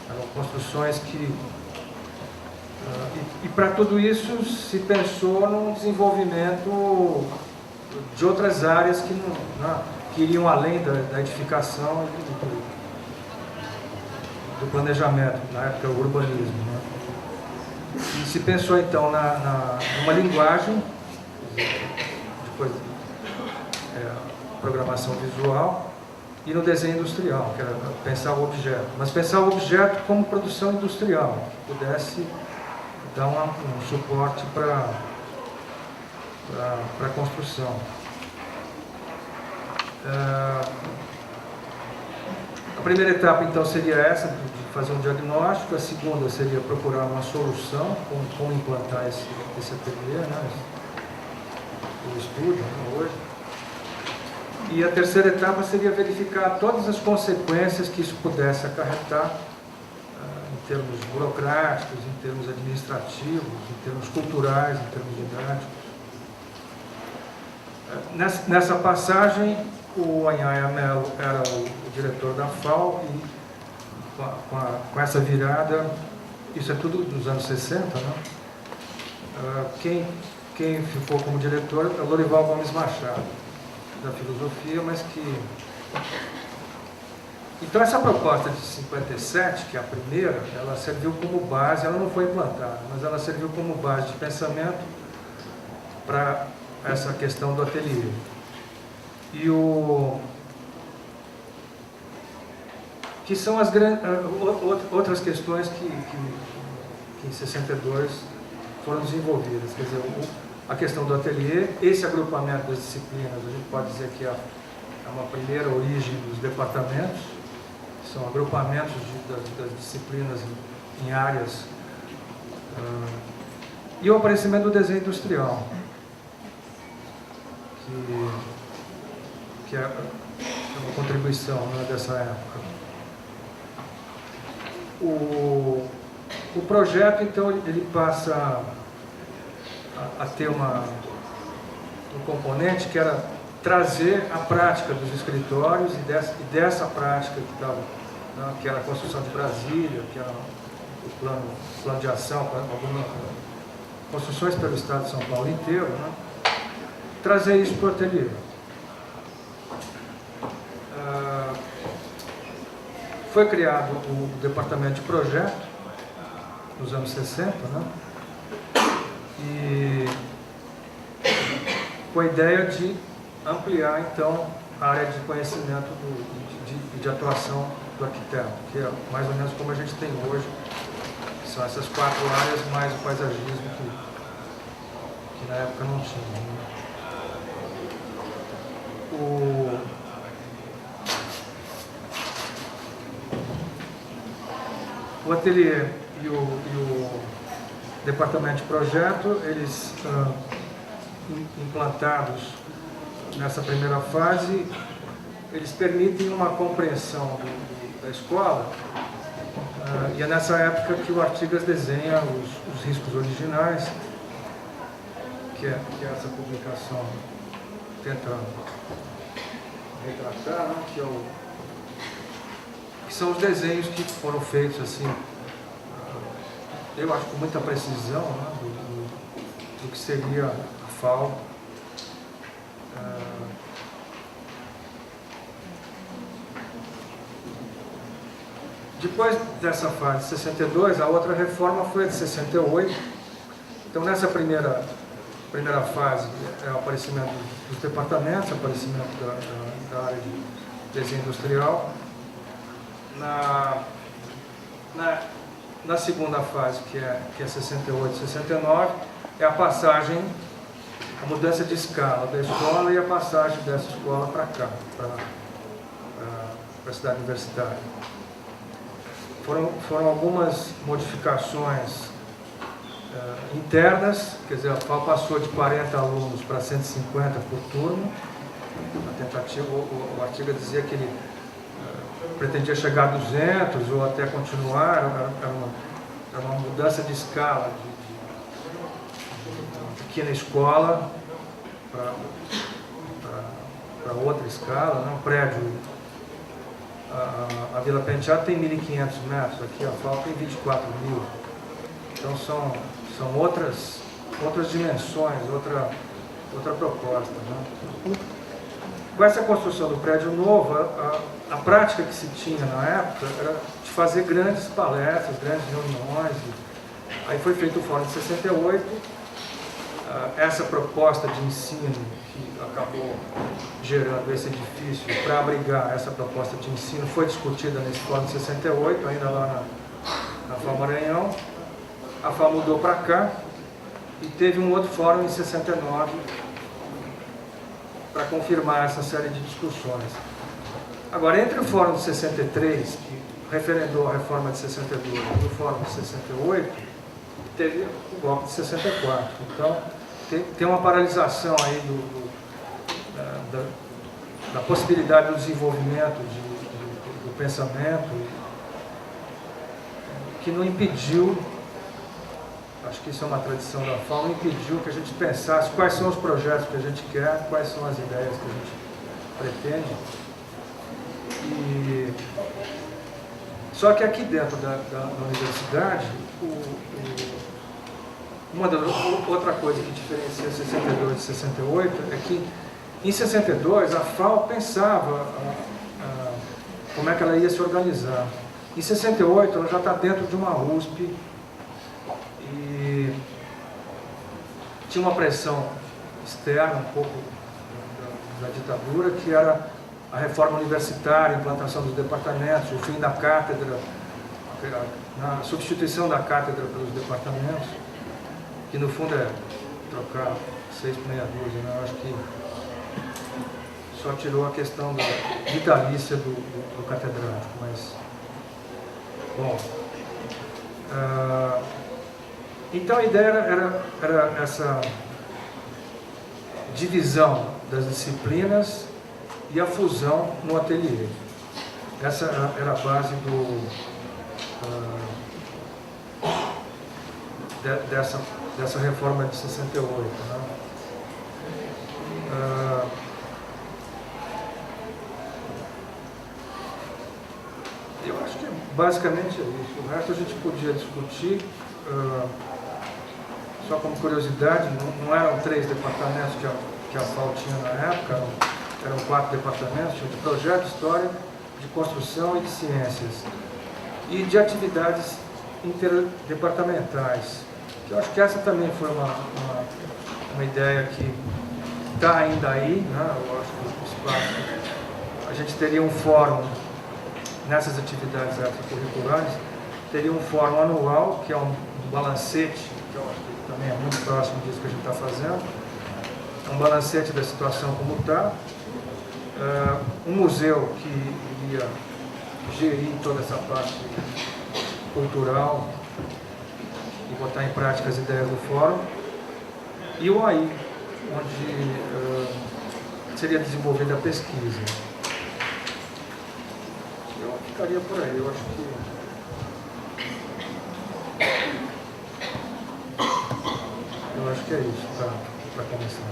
Eram construções que... E para tudo isso se pensou num desenvolvimento de outras áreas que, que iriam além da edificação e do planejamento, na época o urbanismo. Né? E se pensou então numa linguagem, depois programação visual, e no desenho industrial, que era pensar o objeto. Mas pensar o objeto como produção industrial, que pudesse dar um suporte para a construção. A primeira etapa, então, seria essa, de fazer um diagnóstico. A segunda seria procurar uma solução, como implantar esse ateliê, né, o estúdio, né, hoje. E a terceira etapa seria verificar todas as consequências que isso pudesse acarretar, em termos burocráticos, em termos administrativos, em termos culturais, em termos didáticos. Nessa passagem, o Anhaya Mello era o diretor da FAO e com essa virada, isso é tudo dos anos 60, né? Quem ficou como diretor é Lorival Gomes Machado, da filosofia, mas que... Então essa proposta de 57, que é a primeira, ela serviu como base, ela não foi implantada, mas ela serviu como base de pensamento para essa questão do ateliê. E que são as outras questões que em 62 foram desenvolvidas. Quer dizer, a questão do ateliê, esse agrupamento das disciplinas, a gente pode dizer que é uma primeira origem dos departamentos, são agrupamentos das disciplinas em áreas, e o aparecimento do desenho industrial, que é uma contribuição, né, dessa época. O projeto, então, ele passa a ter um componente que era trazer a prática dos escritórios e dessa prática que estava, né, que era a construção de Brasília, que era o plano de ação, algumas construções pelo estado de São Paulo inteiro, né, trazer isso para o ateliê. Foi criado o departamento de projeto nos anos 60, né? E com a ideia de ampliar, então, a área de conhecimento de atuação do arquiteto, que é mais ou menos como a gente tem hoje, que são essas 4 áreas mais o paisagismo que na época não tinha, né? O ateliê e o departamento de projeto, eles implantados nessa primeira fase, eles permitem uma compreensão da escola, e é nessa época que o Artigas desenha os riscos originais, que é essa publicação tentando retratar, né, que são os desenhos que foram feitos assim, eu acho com muita precisão, né, do que seria a FAO. Depois dessa fase de 62, a outra reforma foi a de 68. Então, nessa primeira fase, é o aparecimento dos departamentos, aparecimento da área de desenho industrial. Na segunda fase, que é 68, 69, é a passagem, a mudança de escala da escola e a passagem dessa escola para cá, para a cidade universitária. Foram algumas modificações internas, quer dizer, a FAO passou de 40 alunos para 150 por turno. A tentativa, o artigo dizia que ele pretendia chegar a 200 ou até continuar, era uma mudança de escala, de pequena escola para outra escala, um prédio. A Vila Penteado tem 1.500 metros, aqui a FAO tem 24.000. Então são outras dimensões, outra proposta. Né? Com essa construção do prédio novo, a prática que se tinha na época era de fazer grandes palestras, grandes reuniões. Aí foi feito o Fórum de 68. Essa proposta de ensino que acabou gerando esse edifício para abrigar essa proposta de ensino foi discutida nesse Fórum de 68, ainda lá na FAO Maranhão. A FAO mudou para cá e teve um outro fórum em 69 para confirmar essa série de discussões. Agora, entre o Fórum de 63, que referendou a reforma de 62, e o Fórum de 68, teve o golpe de 64. Então, tem uma paralisação aí da possibilidade do desenvolvimento do pensamento, que não impediu, acho que isso é uma tradição da FAO, não impediu que a gente pensasse quais são os projetos que a gente quer, quais são as ideias que a gente pretende. Só que aqui dentro da universidade, outra coisa que diferencia 62 de 68 é que em 62 a FAO pensava como é que ela ia se organizar. Em 68 ela já está dentro de uma USP e tinha uma pressão externa um pouco da ditadura, que era a reforma universitária, a implantação dos departamentos, o fim da cátedra, a substituição da cátedra pelos departamentos, que no fundo é trocar 6 por meia dúzia, né? Eu acho que só tirou a questão da vitalícia do catedrático, mas, bom, então a ideia era essa divisão das disciplinas e a fusão no ateliê. Essa era a base dessa reforma de 68. Né? Eu acho que basicamente é isso. O resto a gente podia discutir. Só como curiosidade, não eram 3 departamentos que a FAO tinha na época, eram 4 departamentos, tinha de projeto, história, de construção e de ciências. E de atividades interdepartamentais. Eu acho que essa também foi uma ideia que está ainda aí, né? Eu acho que o espaço, a gente teria um fórum nessas atividades extracurriculares, teria um fórum anual, que é um balancete, que eu acho que também é muito próximo disso que a gente está fazendo, um balancete da situação como está, um museu que iria gerir toda essa parte cultural e botar em prática as ideias do fórum, e o AI, onde seria desenvolvida a pesquisa. Eu ficaria por aí, eu acho que é isso para começar.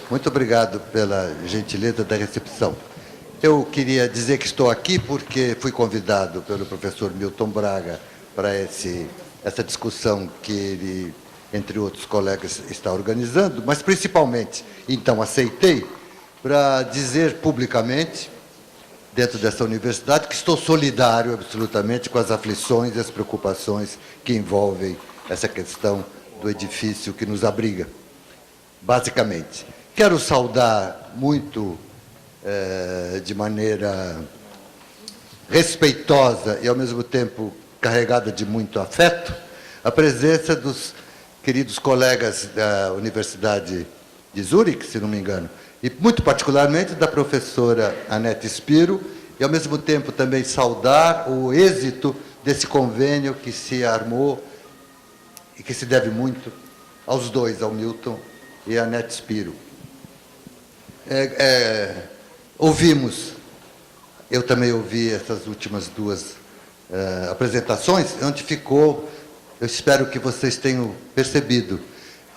Muito obrigado pela gentileza da recepção. Eu queria dizer que estou aqui porque fui convidado pelo professor Milton Braga para essa discussão que ele, entre outros colegas, está organizando, mas principalmente, então, aceitei para dizer publicamente, dentro dessa universidade, que estou solidário absolutamente com as aflições e as preocupações que envolvem essa questão do edifício que nos abriga, basicamente. Quero saudar muito, de maneira respeitosa e, ao mesmo tempo, carregada de muito afeto, a presença dos queridos colegas da Universidade de Zurique, se não me engano, e, muito particularmente, da professora Anete Spiro, e, ao mesmo tempo, também saudar o êxito desse convênio que se armou e que se deve muito aos dois, ao Milton e à Anete Spiro. Ouvimos, eu também ouvi essas últimas duas apresentações, onde ficou, eu espero que vocês tenham percebido,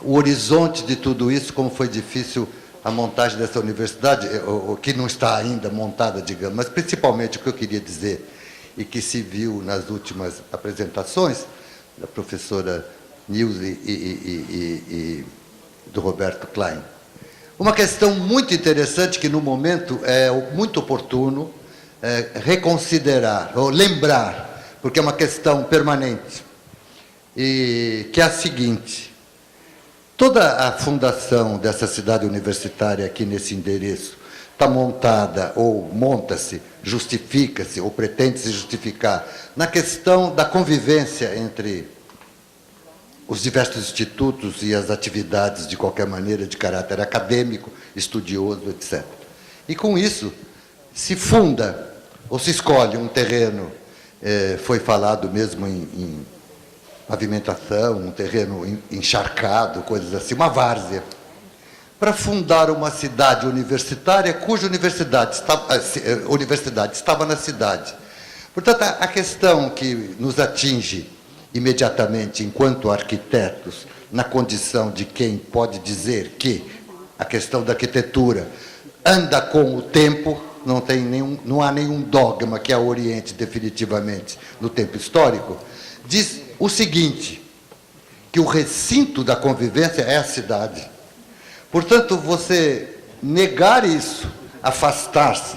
o horizonte de tudo isso, como foi difícil a montagem dessa universidade, o que não está ainda montada, digamos, mas principalmente o que eu queria dizer, e que se viu nas últimas apresentações, da professora Nilce e do Roberto Klein. Uma questão muito interessante que, no momento, é muito oportuno reconsiderar, ou lembrar, porque é uma questão permanente, e que é a seguinte: toda a fundação dessa cidade universitária aqui nesse endereço está montada, ou monta-se, justifica-se, ou pretende se justificar, na questão da convivência entre os diversos institutos e as atividades, de qualquer maneira, de caráter acadêmico, estudioso, etc. E, com isso, se funda, ou se escolhe um terreno, foi falado mesmo em pavimentação, um terreno encharcado, coisas assim, uma várzea, para fundar uma cidade universitária cuja universidade estava na cidade. Portanto, a questão que nos atinge imediatamente, enquanto arquitetos, na condição de quem pode dizer que a questão da arquitetura anda com o tempo, não há nenhum dogma que a oriente definitivamente no tempo histórico, diz o seguinte, que o recinto da convivência é a cidade. Portanto, você negar isso, afastar-se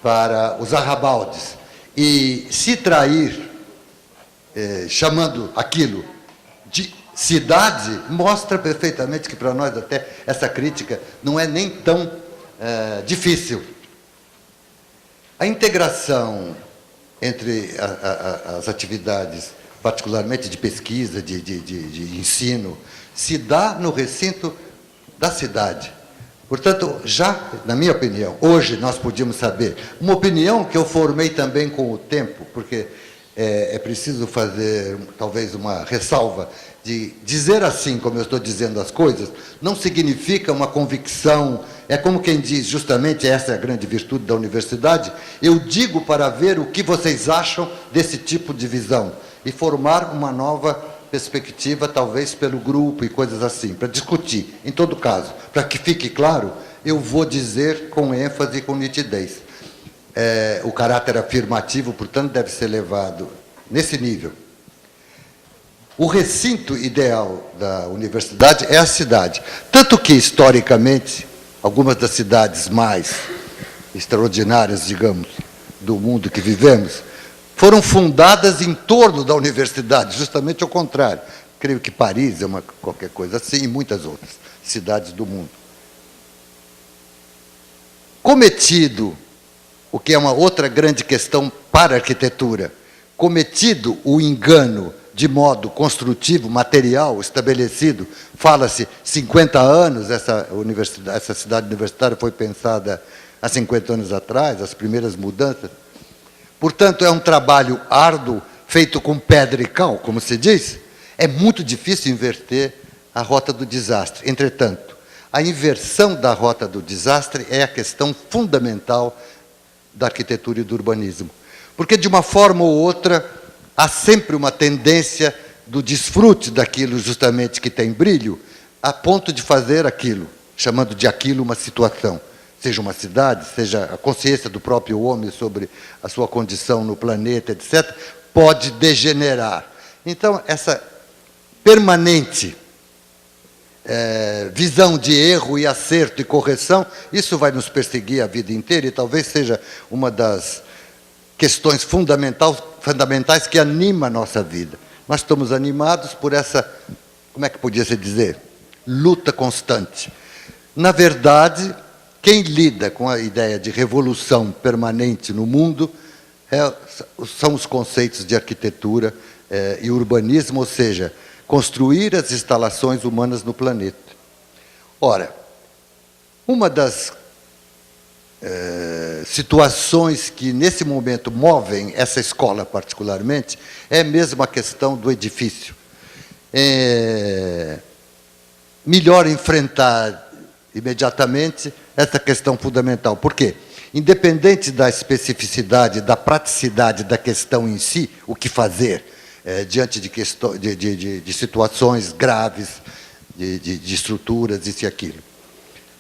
para os arrabaldes e se trair, chamando aquilo de cidade, mostra perfeitamente que, para nós, até essa crítica não é nem tão difícil. A integração entre as atividades, particularmente de pesquisa, de ensino, se dá no recinto da cidade. Portanto, já, na minha opinião, hoje nós podíamos saber, uma opinião que eu formei também com o tempo, porque é preciso fazer, talvez, uma ressalva, de dizer assim, como eu estou dizendo as coisas, não significa uma convicção, é como quem diz, justamente, essa é a grande virtude da universidade, eu digo para ver o que vocês acham desse tipo de visão, e formar uma nova perspectiva, talvez pelo grupo e coisas assim, para discutir. Em todo caso, para que fique claro, eu vou dizer com ênfase e com nitidez. O caráter afirmativo, portanto, deve ser levado nesse nível. O recinto ideal da universidade é a cidade. Tanto que, historicamente, algumas das cidades mais extraordinárias, digamos, do mundo que vivemos, foram fundadas em torno da universidade, justamente ao contrário. Creio que Paris é qualquer coisa assim, e muitas outras cidades do mundo. Cometido, o que é uma outra grande questão para a arquitetura, cometido o engano de modo construtivo, material, estabelecido, fala-se 50 anos, essa cidade universitária foi pensada há 50 anos atrás, as primeiras mudanças. Portanto, é um trabalho árduo, feito com pedra e cal, como se diz. É muito difícil inverter a rota do desastre. Entretanto, a inversão da rota do desastre é a questão fundamental da arquitetura e do urbanismo. Porque, de uma forma ou outra, há sempre uma tendência do desfrute daquilo justamente que tem brilho, a ponto de fazer aquilo, chamando de aquilo uma situação. Seja uma cidade, seja a consciência do próprio homem sobre a sua condição no planeta, etc., pode degenerar. Então, essa permanente visão de erro e acerto e correção, isso vai nos perseguir a vida inteira e talvez seja uma das questões fundamentais que anima a nossa vida. Nós estamos animados por essa, como é que podia se dizer? Luta constante. Na verdade, quem lida com a ideia de revolução permanente no mundo são os conceitos de arquitetura e urbanismo, ou seja, construir as instalações humanas no planeta. Ora, uma das situações que, nesse momento, movem essa escola particularmente, é mesmo a questão do edifício. Melhor enfrentar imediatamente essa questão fundamental. Por quê? Independente da especificidade, da praticidade da questão em si, o que fazer diante de situações graves, de estruturas, isso e aquilo.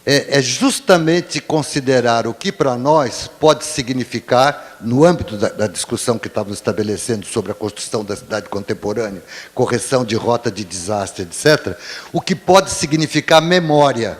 É justamente considerar o que para nós pode significar, no âmbito da discussão que estávamos estabelecendo sobre a construção da cidade contemporânea, correção de rota de desastre, etc., o que pode significar memória.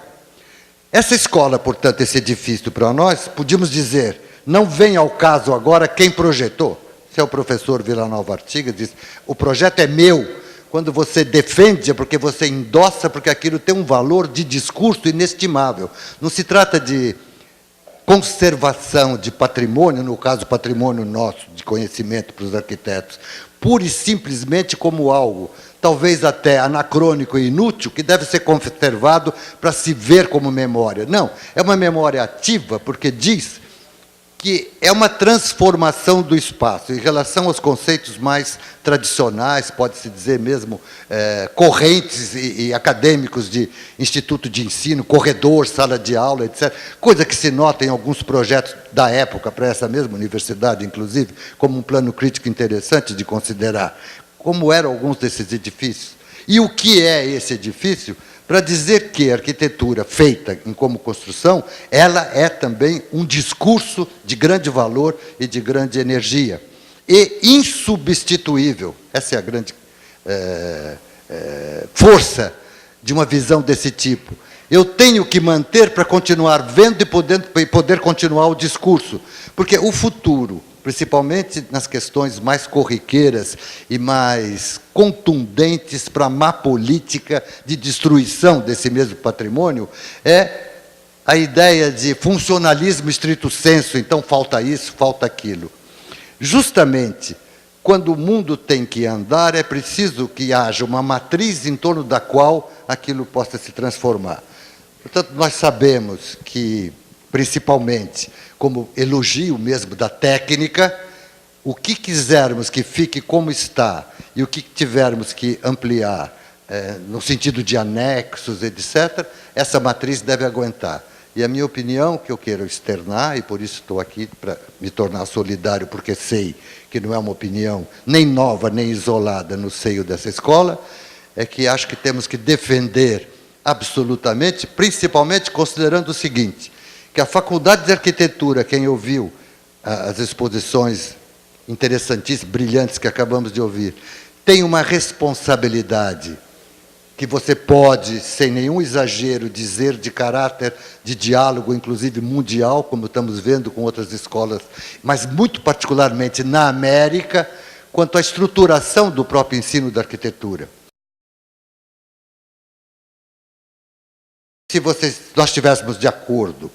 Essa escola, portanto, esse edifício para nós, podíamos dizer, não vem ao caso agora quem projetou. Se é o professor Villanova Artigas, diz, o projeto é meu. Quando você defende, é porque você endossa, porque aquilo tem um valor de discurso inestimável. Não se trata de conservação de patrimônio, no caso, patrimônio nosso, de conhecimento para os arquitetos, pura e simplesmente como algo, talvez até anacrônico e inútil, que deve ser conservado para se ver como memória. Não, é uma memória ativa, porque diz que é uma transformação do espaço em relação aos conceitos mais tradicionais, pode-se dizer mesmo, correntes e acadêmicos de instituto de ensino, corredor, sala de aula, etc. Coisa que se nota em alguns projetos da época, para essa mesma universidade, inclusive, como um plano crítico interessante de considerar como eram alguns desses edifícios. E o que é esse edifício? Para dizer que a arquitetura feita em como construção, ela é também um discurso de grande valor e de grande energia. E insubstituível. Essa é a grande força de uma visão desse tipo. Eu tenho que manter para continuar vendo e poder continuar o discurso. Porque o futuro, principalmente nas questões mais corriqueiras e mais contundentes para a má política de destruição desse mesmo patrimônio, é a ideia de funcionalismo estrito sensu, então falta isso, falta aquilo. Justamente, quando o mundo tem que andar, é preciso que haja uma matriz em torno da qual aquilo possa se transformar. Portanto, nós sabemos que, principalmente, como elogio mesmo da técnica, o que quisermos que fique como está e o que tivermos que ampliar, no sentido de anexos, etc., essa matriz deve aguentar. E a minha opinião, que eu quero externar, e por isso estou aqui para me tornar solidário, porque sei que não é uma opinião nem nova, nem isolada no seio dessa escola, é que acho que temos que defender absolutamente, principalmente considerando o seguinte, que a Faculdade de Arquitetura, quem ouviu as exposições interessantíssimas, brilhantes que acabamos de ouvir, tem uma responsabilidade que você pode, sem nenhum exagero, dizer de caráter de diálogo, inclusive mundial, como estamos vendo com outras escolas, mas muito particularmente na América, quanto à estruturação do próprio ensino da arquitetura. Se nós estivéssemos de acordo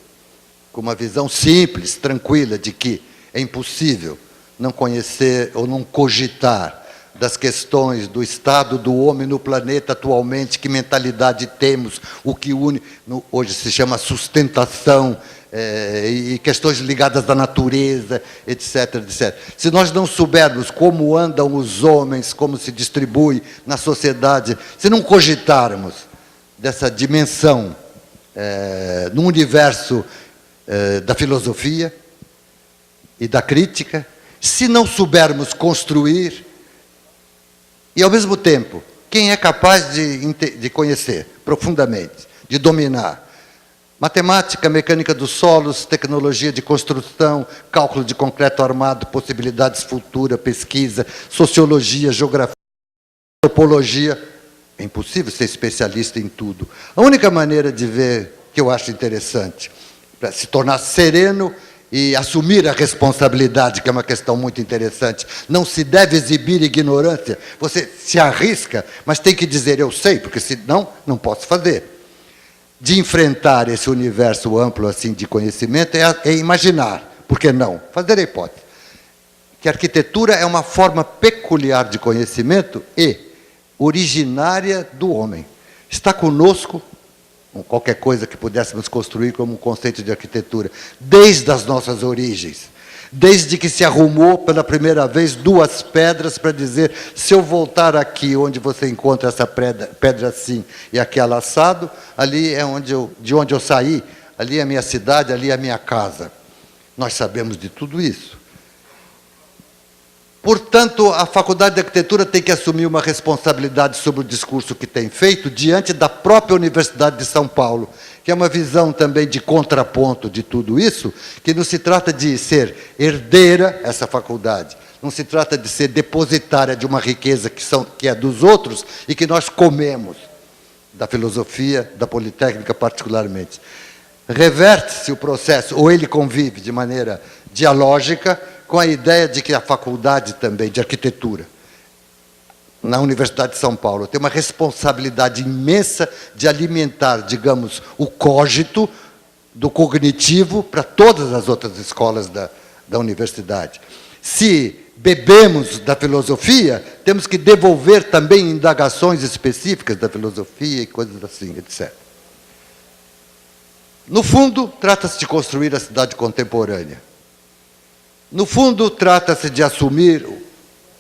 com uma visão simples, tranquila, de que é impossível não conhecer ou não cogitar das questões do estado do homem no planeta atualmente, que mentalidade temos, o que une, hoje se chama sustentação, e questões ligadas à natureza, etc, etc. Se nós não soubermos como andam os homens, como se distribui na sociedade, se não cogitarmos dessa dimensão no universo da filosofia e da crítica, se não soubermos construir, e, ao mesmo tempo, quem é capaz de conhecer profundamente, de dominar, Matemática, mecânica dos solos, tecnologia de construção, cálculo de concreto armado, possibilidades futuras, pesquisa, sociologia, geografia, antropologia. É impossível ser especialista em tudo. A única maneira de ver, que eu acho interessante, para se tornar sereno e assumir a responsabilidade, que é uma questão muito interessante. Não se deve exibir ignorância. Você se arrisca, mas tem que dizer, eu sei, porque senão não posso fazer. De enfrentar esse universo amplo assim de conhecimento é imaginar, por que não? Fazer a hipótese. Que a arquitetura é uma forma peculiar de conhecimento e originária do homem. Está conosco, qualquer coisa que pudéssemos construir como um conceito de arquitetura, desde as nossas origens. Desde que se arrumou pela primeira vez duas pedras para dizer, se eu voltar aqui onde você encontra essa pedra assim e aquela assado, ali é de onde eu saí, ali é a minha cidade, ali é a minha casa. Nós sabemos de tudo isso. Portanto, a Faculdade de Arquitetura tem que assumir uma responsabilidade sobre o discurso que tem feito diante da própria Universidade de São Paulo, que é uma visão também de contraponto de tudo isso, que não se trata de ser herdeira, essa faculdade, não se trata de ser depositária de uma riqueza que é dos outros e que nós comemos, da filosofia, da Politécnica particularmente. Reverte-se o processo, ou ele convive de maneira dialógica, com a ideia de que a faculdade também de arquitetura, na Universidade de São Paulo, tem uma responsabilidade imensa de alimentar, digamos, o cogito do cognitivo para todas as outras escolas da universidade. Se bebemos da filosofia, temos que devolver também indagações específicas da filosofia e coisas assim, etc. No fundo, trata-se de construir a cidade contemporânea. No fundo, trata-se de assumir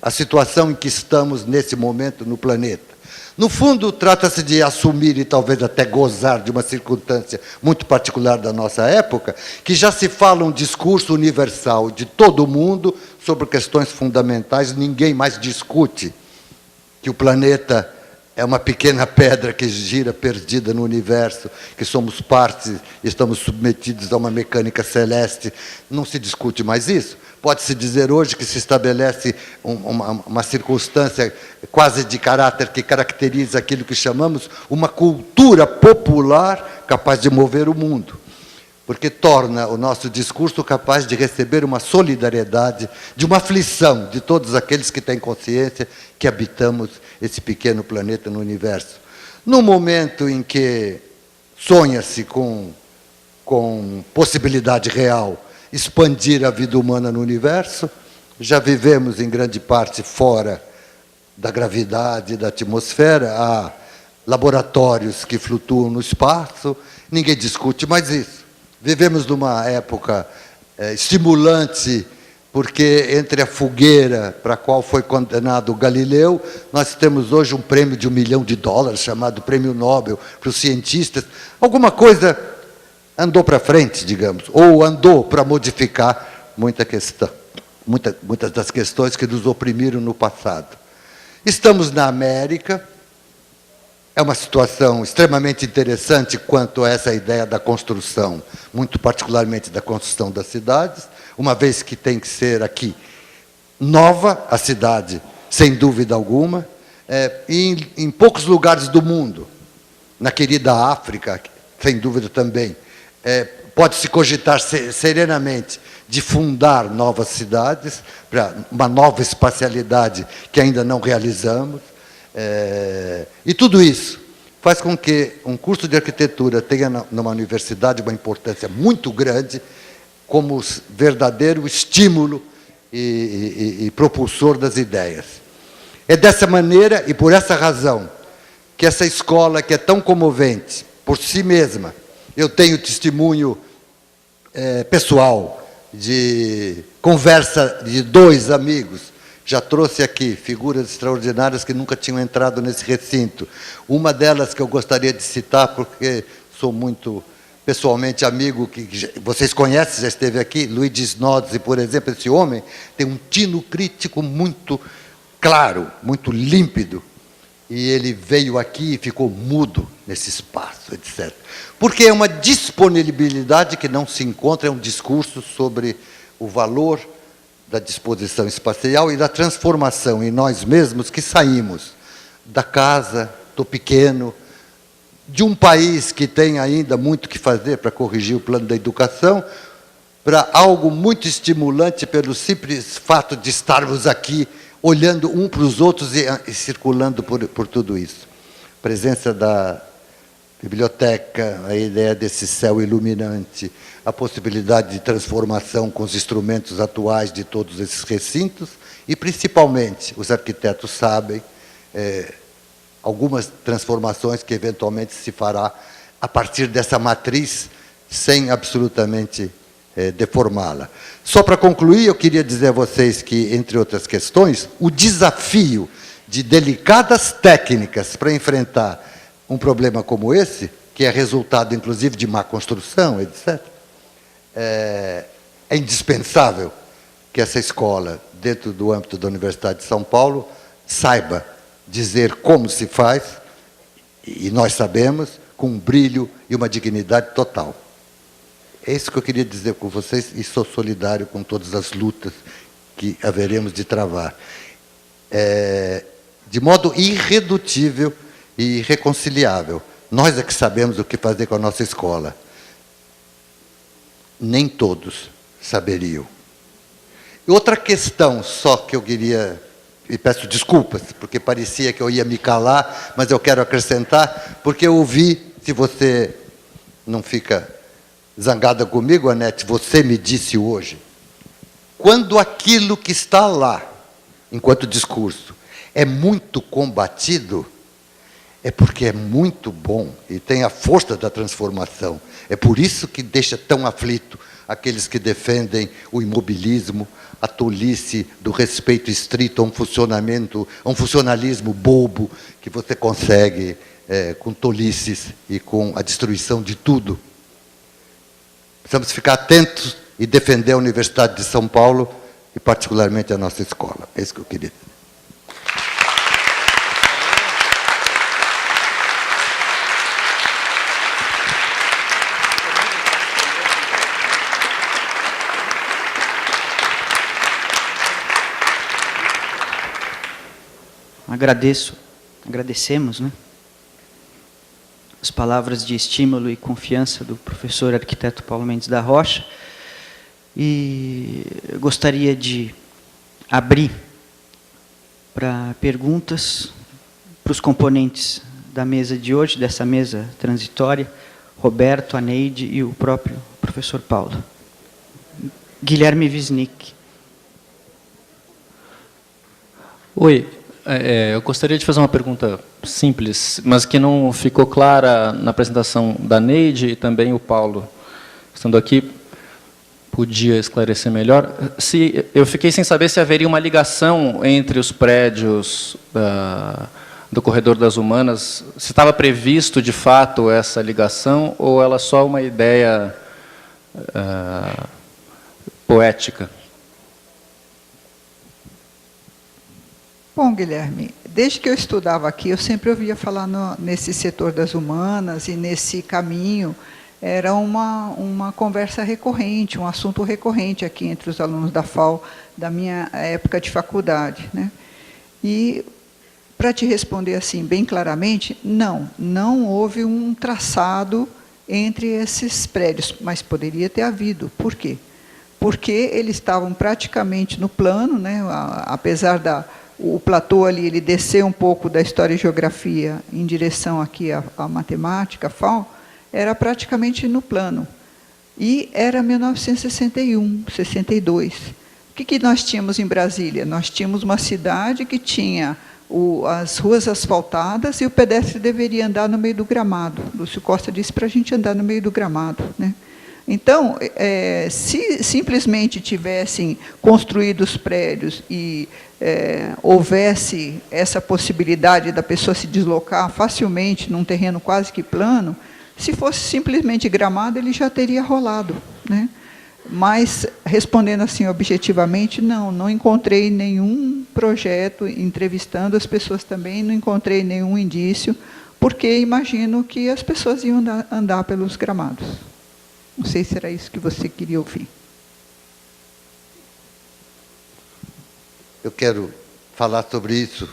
a situação em que estamos nesse momento no planeta. No fundo, trata-se de assumir e talvez até gozar de uma circunstância muito particular da nossa época, que já se fala um discurso universal de todo mundo sobre questões fundamentais, ninguém mais discute que o planeta é uma pequena pedra que gira perdida no universo, que somos parte, estamos submetidos a uma mecânica celeste. Não se discute mais isso. Pode-se dizer hoje que se estabelece uma circunstância quase de caráter que caracteriza aquilo que chamamos uma cultura popular capaz de mover o mundo, porque torna o nosso discurso capaz de receber uma solidariedade, de uma aflição de todos aqueles que têm consciência que habitamos esse pequeno planeta no universo. No momento em que sonha-se com possibilidade real expandir a vida humana no universo, já vivemos em grande parte fora da gravidade, da atmosfera, há laboratórios que flutuam no espaço, ninguém discute mais isso. Vivemos numa época estimulante, porque entre a fogueira para a qual foi condenado Galileu, nós temos hoje um prêmio de $1 milhão, chamado Prêmio Nobel, para os cientistas. Alguma coisa andou para frente, digamos, ou andou para modificar muitas das questões que nos oprimiram no passado. Estamos na América. É uma situação extremamente interessante quanto a essa ideia da construção, muito particularmente da construção das cidades, uma vez que tem que ser aqui nova a cidade, sem dúvida alguma, e em poucos lugares do mundo, na querida África, sem dúvida também, pode-se cogitar serenamente de fundar novas cidades, para uma nova espacialidade que ainda não realizamos. E tudo isso faz com que um curso de arquitetura tenha numa universidade uma importância muito grande como verdadeiro estímulo e propulsor das ideias. É dessa maneira e por essa razão que essa escola, que é tão comovente por si mesma, eu tenho testemunho pessoal de conversa de dois amigos. Já trouxe aqui figuras extraordinárias que nunca tinham entrado nesse recinto. Uma delas que eu gostaria de citar, porque sou muito pessoalmente amigo, que vocês conhecem, já esteve aqui, Luigi Snodzi, por exemplo. Esse homem tem um tino crítico muito claro, muito límpido. e ele veio aqui e ficou mudo nesse espaço, etc. Porque é uma disponibilidade que não se encontra, é um discurso sobre o valor da disposição espacial e da transformação em nós mesmos que saímos da casa, do pequeno, de um país que tem ainda muito que fazer para corrigir o plano da educação, para algo muito estimulante pelo simples fato de estarmos aqui olhando um para os outros e circulando por tudo isso. A presença da biblioteca, a ideia desse céu iluminante, a possibilidade de transformação com os instrumentos atuais de todos esses recintos e, principalmente, os arquitetos sabem, algumas transformações que eventualmente se fará a partir dessa matriz, sem absolutamente deformá-la. Só para concluir, eu queria dizer a vocês que, entre outras questões, o desafio de delicadas técnicas para enfrentar um problema como esse, que é resultado, inclusive, de má construção, etc., é indispensável que essa escola, dentro do âmbito da Universidade de São Paulo, saiba dizer como se faz, e nós sabemos, com um brilho e uma dignidade total. É isso que eu queria dizer com vocês, e sou solidário com todas as lutas que haveremos de travar. De modo irredutível e irreconciliável. Nós é que sabemos o que fazer com a nossa escola. Nem todos saberiam. E outra questão só que eu queria, e peço desculpas, porque parecia que eu ia me calar, mas eu quero acrescentar, porque eu ouvi, se você não fica zangada comigo, Anete, você me disse hoje, quando aquilo que está lá, enquanto discurso, é muito combatido, é porque é muito bom e tem a força da transformação. É por isso que deixa tão aflito aqueles que defendem o imobilismo, a tolice do respeito estrito a um funcionalismo bobo que você consegue com tolices e com a destruição de tudo. Precisamos ficar atentos e defender a Universidade de São Paulo e, particularmente, a nossa escola. É isso que eu queria dizer. Agradecemos, né, as palavras de estímulo e confiança do professor arquiteto Paulo Mendes da Rocha, e eu gostaria de abrir para perguntas para os componentes da mesa de hoje, dessa mesa transitória, Roberto, a Neide e o próprio professor Paulo. Guilherme Wisnik. Oi. Eu gostaria de fazer uma pergunta simples, mas que não ficou clara na apresentação da Neide e também o Paulo, estando aqui, podia esclarecer melhor. Eu fiquei sem saber se haveria uma ligação entre os prédios do Corredor das Humanas, se estava previsto, de fato, essa ligação, ou ela é só uma ideia poética? Bom, Guilherme, desde que eu estudava aqui, eu sempre ouvia falar nesse setor das humanas e nesse caminho. Era uma conversa recorrente, um assunto recorrente aqui entre os alunos da FAU, da minha época de faculdade, né? E, para te responder assim, bem claramente, não houve um traçado entre esses prédios, mas poderia ter havido. Por quê? Porque eles estavam praticamente no plano, né? Apesar o platô ali, ele desceu um pouco da História e Geografia em direção aqui à matemática, à FAU, era praticamente no plano. E era 1961, 62. O que nós tínhamos em Brasília? Nós tínhamos uma cidade que tinha as ruas asfaltadas e o pedestre deveria andar no meio do gramado. Lúcio Costa disse para a gente andar no meio do gramado, né? Então, se simplesmente tivessem construído os prédios e houvesse essa possibilidade da pessoa se deslocar facilmente num terreno quase que plano, se fosse simplesmente gramado, ele já teria rolado, né? Mas, respondendo assim objetivamente, não encontrei nenhum projeto, entrevistando as pessoas também, não encontrei nenhum indício, porque imagino que as pessoas iam andar pelos gramados. Não sei se era isso que você queria ouvir. Eu quero falar sobre isso,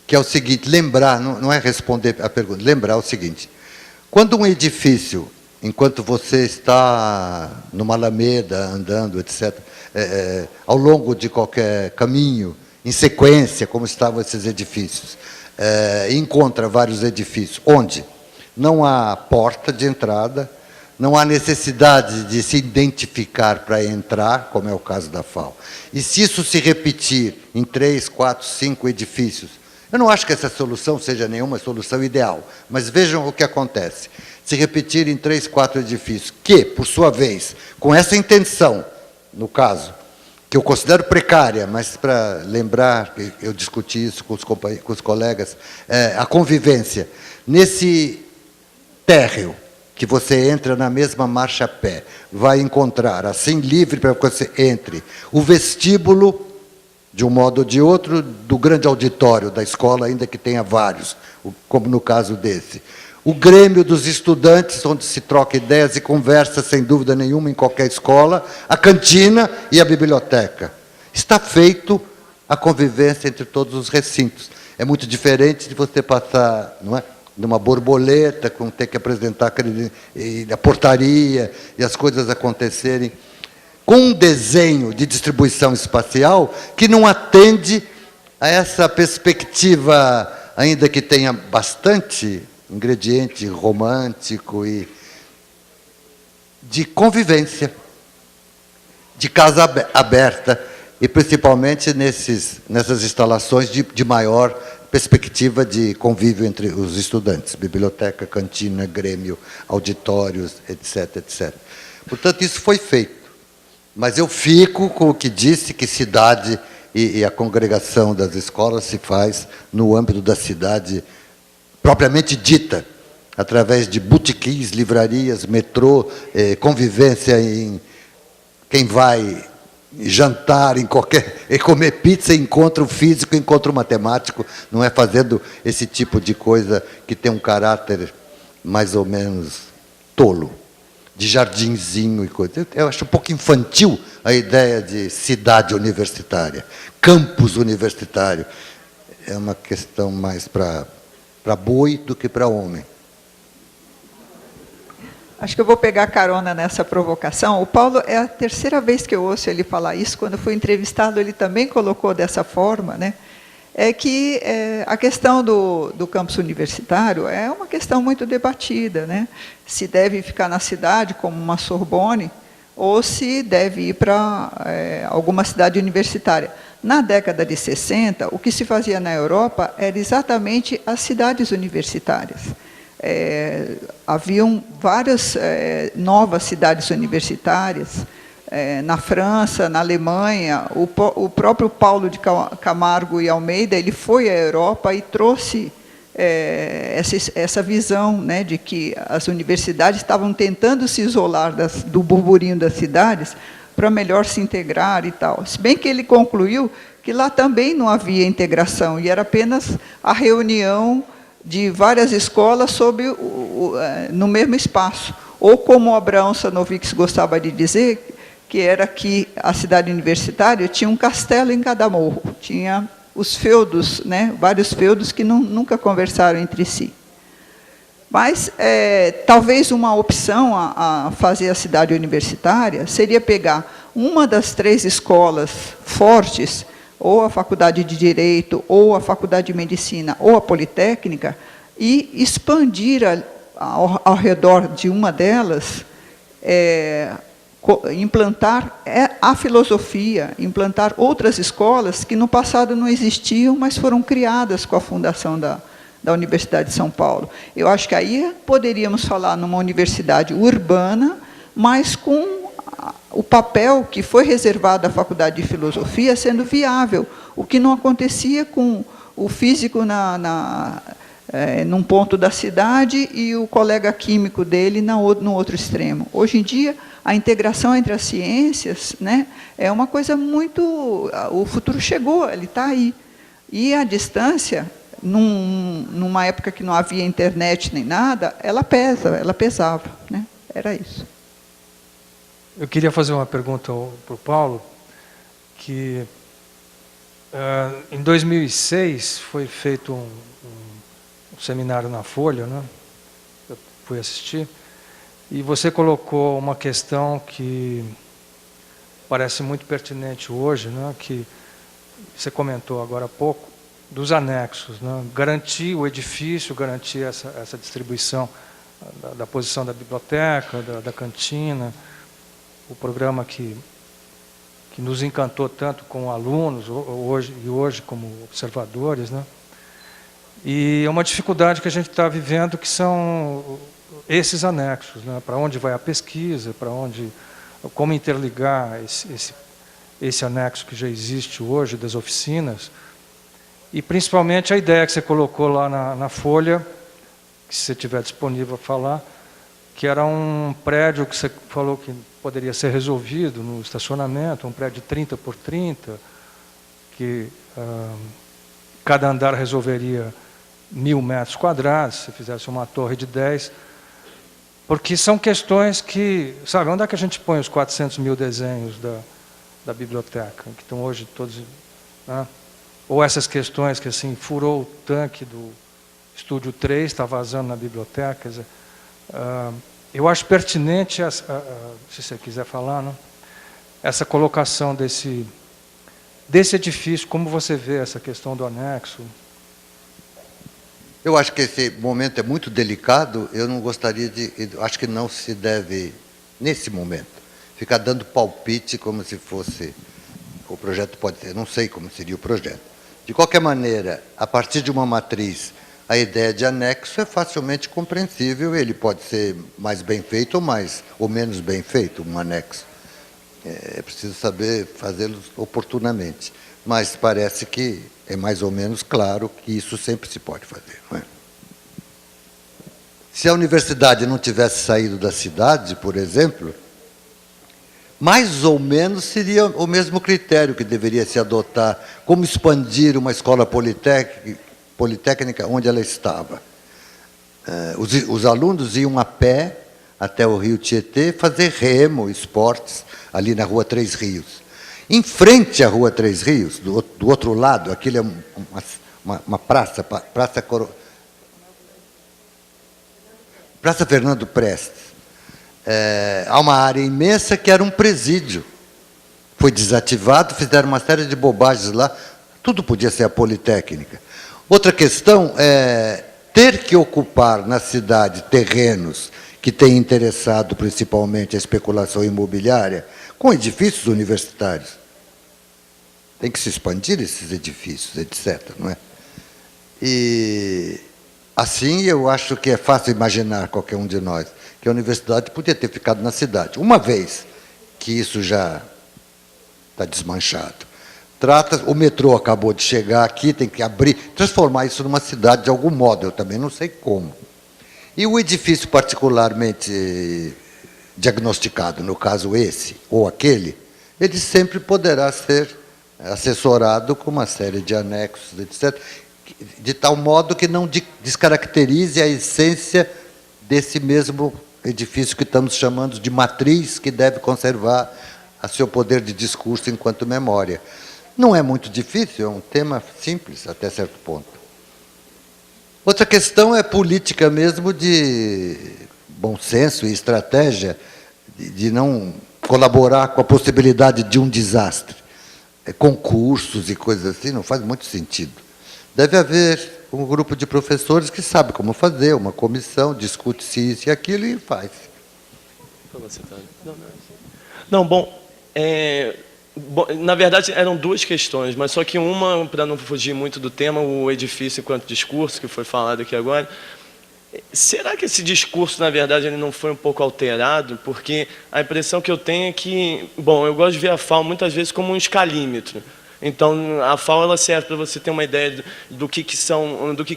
que é o seguinte, lembrar, não é responder a pergunta, lembrar o seguinte, quando um edifício, enquanto você está numa alameda, andando, etc., ao longo de qualquer caminho, em sequência, como estavam esses edifícios, encontra vários edifícios, onde não há porta de entrada, não há necessidade de se identificar para entrar, como é o caso da FAO. E se isso se repetir em 3, 4, 5 edifícios, eu não acho que essa solução seja nenhuma solução ideal, mas vejam o que acontece. Se repetir em 3, 4 edifícios, que, por sua vez, com essa intenção, no caso, que eu considero precária, mas para lembrar, eu discuti isso com os colegas, a convivência, nesse térreo, que você entra na mesma marcha a pé, vai encontrar, assim livre para que você entre, o vestíbulo, de um modo ou de outro, do grande auditório da escola, ainda que tenha vários, como no caso desse. O grêmio dos estudantes, onde se troca ideias e conversa, sem dúvida nenhuma, em qualquer escola, a cantina e a biblioteca. Está feito a convivência entre todos os recintos. É muito diferente de você passar, não é, numa borboleta, com ter que apresentar a portaria e as coisas acontecerem, com um desenho de distribuição espacial que não atende a essa perspectiva, ainda que tenha bastante ingrediente romântico e de convivência, de casa aberta, e principalmente nessas instalações de maior perspectiva de convívio entre os estudantes, biblioteca, cantina, grêmio, auditórios, etc., etc. Portanto, isso foi feito. Mas eu fico com o que disse, que cidade e a congregação das escolas se faz no âmbito da cidade propriamente dita, através de boutiquins, livrarias, metrô, convivência em quem vai jantar em qualquer, e comer pizza, encontro físico, encontro matemático, não é fazendo esse tipo de coisa que tem um caráter mais ou menos tolo, de jardinzinho e coisa. Eu acho um pouco infantil a ideia de cidade universitária, campus universitário. É uma questão mais para boi do que para homem. Acho que eu vou pegar carona nessa provocação. O Paulo, é a terceira vez que eu ouço ele falar isso. Quando fui entrevistado, ele também colocou dessa forma, né? É que a questão do campus universitário é uma questão muito debatida, né? Se deve ficar na cidade, como uma Sorbonne, ou se deve ir para alguma cidade universitária. Na década de 60, o que se fazia na Europa era exatamente as cidades universitárias. Haviam várias novas cidades universitárias, na França, na Alemanha. O próprio Paulo de Camargo e Almeida, ele foi à Europa e trouxe essa visão, né, de que as universidades estavam tentando se isolar do burburinho das cidades para melhor se integrar e tal. Se bem que ele concluiu que lá também não havia integração, e era apenas a reunião de várias escolas no mesmo espaço. Ou, como o Abraão Sanovics gostava de dizer, que era que a cidade universitária tinha um castelo em cada morro, tinha os feudos, né, vários feudos que nunca conversaram entre si. Mas, talvez uma opção a fazer a cidade universitária seria pegar uma das 3 escolas fortes, ou a Faculdade de Direito, ou a Faculdade de Medicina, ou a Politécnica, e expandir ao redor de uma delas, implantar a filosofia, implantar outras escolas que no passado não existiam, mas foram criadas com a fundação da Universidade de São Paulo. Eu acho que aí poderíamos falar numa universidade urbana, mas com o papel que foi reservado à Faculdade de Filosofia sendo viável, o que não acontecia com o físico num ponto da cidade e o colega químico dele no outro extremo. Hoje em dia, a integração entre as ciências, né, é uma coisa muito... O futuro chegou, ele está aí. E a distância, numa época que não havia internet nem nada, ela pesava. Né? Era isso. Eu queria fazer uma pergunta para o Paulo, que em 2006 foi feito um seminário na Folha, né? Eu fui assistir, e você colocou uma questão que parece muito pertinente hoje, né? Que você comentou agora há pouco, dos anexos, né? Garantir o edifício, garantir essa distribuição da posição da biblioteca, da cantina, o programa que nos encantou tanto como alunos, hoje como observadores, né? E é uma dificuldade que a gente está vivendo, que são esses anexos, né? Para onde vai a pesquisa, como interligar esse anexo que já existe hoje, das oficinas, e principalmente a ideia que você colocou lá na Folha, que se você tiver disponível a falar, que era um prédio que você falou que poderia ser resolvido no estacionamento, um prédio de 30 por 30, que cada andar resolveria 1.000 metros quadrados, se fizesse uma torre de 10, porque são questões que, sabe, onde é que a gente põe os 400 mil desenhos da biblioteca, que estão hoje todos... Né? Ou essas questões que, assim, furou o tanque do Estúdio 3, está vazando na biblioteca, quer dizer, eu acho pertinente, se você quiser falar, né, essa colocação desse edifício, como você vê essa questão do anexo? Eu acho que esse momento é muito delicado, eu não gostaria acho que não se deve, nesse momento, ficar dando palpite como se fosse, o projeto pode ser, não sei como seria o projeto. De qualquer maneira, a partir de uma matriz, a ideia de anexo é facilmente compreensível, ele pode ser mais bem feito ou menos bem feito, um anexo. É preciso saber fazê-lo oportunamente. Mas parece que é mais ou menos claro que isso sempre se pode fazer. Não é? Se a universidade não tivesse saído da cidade, por exemplo, mais ou menos seria o mesmo critério que deveria se adotar, como expandir uma escola politécnica onde ela estava. Os alunos iam a pé até o Rio Tietê fazer remo, esportes, ali na Rua Três Rios. Em frente à Rua Três Rios, do outro lado, aquilo é uma praça, Praça Fernando Prestes. Há uma área imensa que era um presídio. Foi desativado, fizeram uma série de bobagens lá, tudo podia ser a Politécnica. Outra questão é ter que ocupar na cidade terrenos que têm interessado principalmente a especulação imobiliária com edifícios universitários. Tem que se expandir esses edifícios, etc. Não é? E assim eu acho que é fácil imaginar, qualquer um de nós, que a universidade podia ter ficado na cidade. Uma vez que isso já está desmanchado. O metrô acabou de chegar aqui, tem que abrir, transformar isso numa cidade de algum modo, eu também não sei como. E o edifício particularmente diagnosticado, no caso esse ou aquele, ele sempre poderá ser assessorado com uma série de anexos, etc., de tal modo que não descaracterize a essência desse mesmo edifício que estamos chamando de matriz, que deve conservar a seu poder de discurso enquanto memória. Não é muito difícil, é um tema simples até certo ponto. Outra questão é política mesmo, de bom senso e estratégia, de não colaborar com a possibilidade de um desastre. Concursos e coisas assim, não faz muito sentido. Deve haver um grupo de professores que sabe como fazer, uma comissão, discute-se isso e aquilo e faz. Na verdade, eram duas questões, mas só que uma, para não fugir muito do tema, o edifício enquanto discurso, que foi falado aqui agora. Será que esse discurso, na verdade, ele não foi um pouco alterado? Porque a impressão que eu tenho é que... Bom, eu gosto de ver a FAO muitas vezes como um escalímetro. Então, a FAO ela serve para você ter uma ideia do que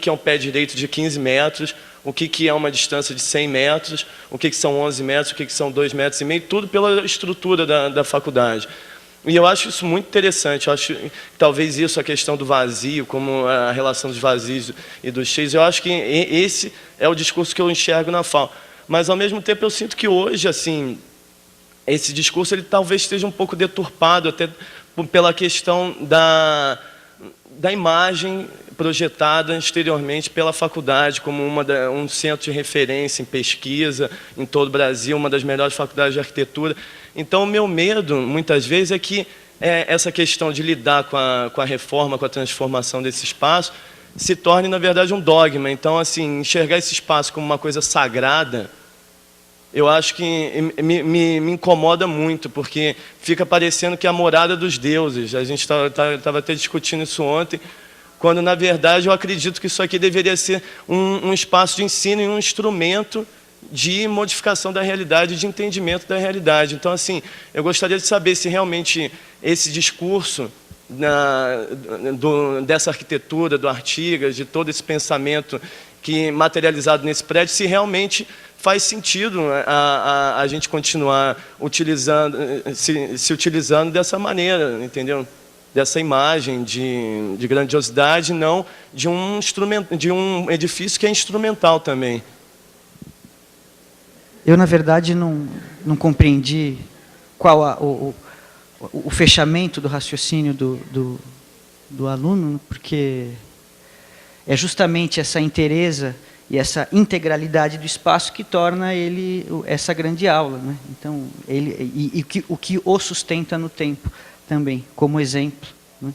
é um pé direito de 15 metros, o que é uma distância de 100 metros, o que são 11 metros, o que são 2,5 metros, tudo pela estrutura da faculdade. E eu acho isso muito interessante. Eu acho que talvez isso, a questão do vazio, como a relação dos vazios e dos cheios, eu acho que esse é o discurso que eu enxergo na FAO. Mas, ao mesmo tempo, eu sinto que hoje, assim, esse discurso ele talvez esteja um pouco deturpado, até pela questão da imagem projetada exteriormente pela faculdade como um centro de referência em pesquisa em todo o Brasil, uma das melhores faculdades de arquitetura. Então, o meu medo, muitas vezes, é que essa questão de lidar com a reforma, com a transformação desse espaço, se torne, na verdade, um dogma. Então, assim, enxergar esse espaço como uma coisa sagrada, eu acho que me incomoda muito, porque fica parecendo que é a morada dos deuses. A gente estava até discutindo isso ontem, quando, na verdade, eu acredito que isso aqui deveria ser um espaço de ensino e um instrumento de modificação da realidade, de entendimento da realidade. Então, assim, eu gostaria de saber se realmente esse discurso dessa arquitetura, do Artigas, de todo esse pensamento que materializado nesse prédio, se realmente faz sentido a gente continuar se utilizando dessa maneira, entendeu? Dessa imagem de grandiosidade, não de um edifício que é instrumental também. Eu, na verdade, não compreendi qual o fechamento do raciocínio do aluno, porque é justamente essa inteireza e essa integralidade do espaço que torna ele essa grande aula, né? Então, o que o sustenta no tempo também, como exemplo, né?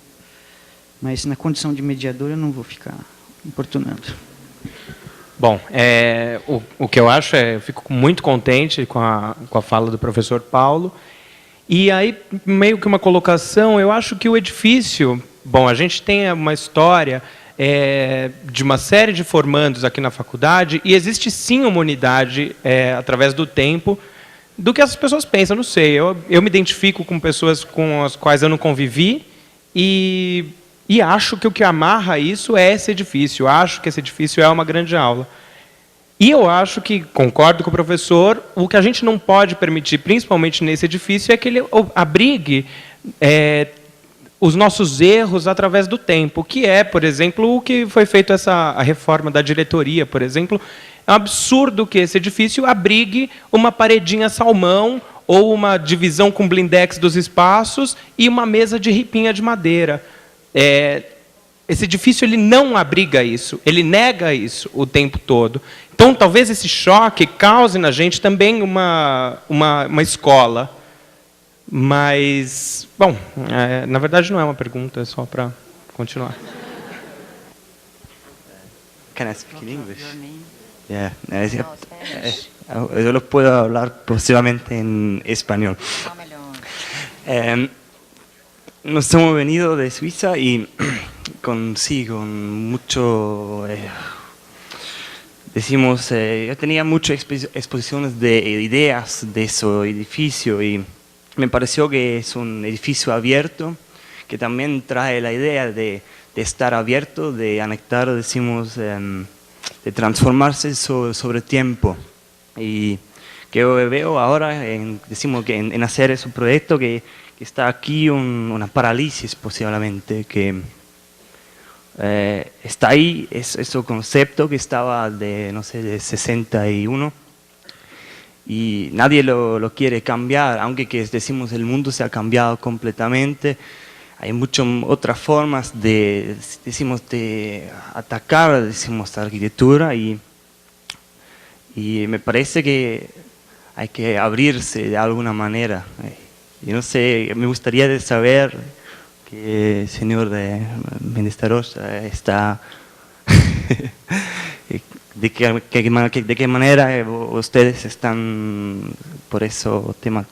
Mas na condição de mediador eu não vou ficar importunando. Bom, o que eu acho eu fico muito contente com a fala do professor Paulo. E aí, meio que uma colocação, eu acho que o edifício, bom, a gente tem uma história de uma série de formandos aqui na faculdade, e existe sim uma unidade, através do tempo, do que as pessoas pensam, não sei. Eu me identifico com pessoas com as quais eu não convivi, e acho que o que amarra isso é esse edifício. Acho que esse edifício é uma grande aula. E eu acho que, concordo com o professor, o que a gente não pode permitir, principalmente nesse edifício, é que ele abrigue os nossos erros através do tempo, que é, por exemplo, o que foi feito a reforma da diretoria, por exemplo. É um absurdo que esse edifício abrigue uma paredinha salmão ou uma divisão com blindex dos espaços e uma mesa de ripinha de madeira. Esse edifício ele não abriga isso, ele nega isso o tempo todo. Então, talvez esse choque cause na gente também uma escola. Mas, bom, na verdade não é uma pergunta, é só para continuar. Can I speak in English? Yeah. Yo lo puedo hablar posiblemente en español. Nos hemos venido de Suiza y con mucho... yo tenía muchas exposiciones de ideas de ese edificio y me pareció que es un edificio abierto, que también trae la idea de estar abierto, de anectar, de transformarse sobre tiempo. Y que yo veo ahora, en hacer ese proyecto, que está aquí una parálisis posiblemente, que está ahí, ese concepto que estaba de 61, y nadie lo quiere cambiar, aunque decimos el mundo se ha cambiado completamente. Hay muchas otras formas de atacar, la arquitectura, y me parece que hay que abrirse de alguna manera. Y no sé, me gustaría saber que el señor Méndez-Tarós está... ¿De qué manera ustedes están por ese tema?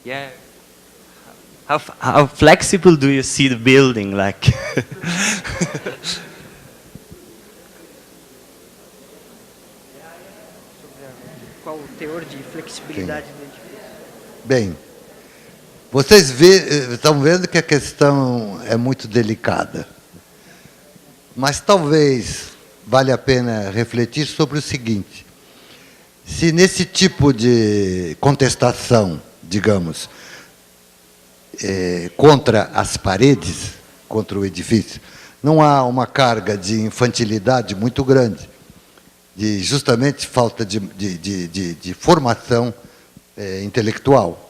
Yeah. How flexible do you see the building? Like. qual o teor de flexibilidade do edifício. Bem, vocês estão vendo que a questão é muito delicada. Mas talvez valha a pena refletir sobre o seguinte: se nesse tipo de contestação, digamos, contra as paredes, contra o edifício, não há uma carga de infantilidade muito grande, de justamente falta de formação intelectual.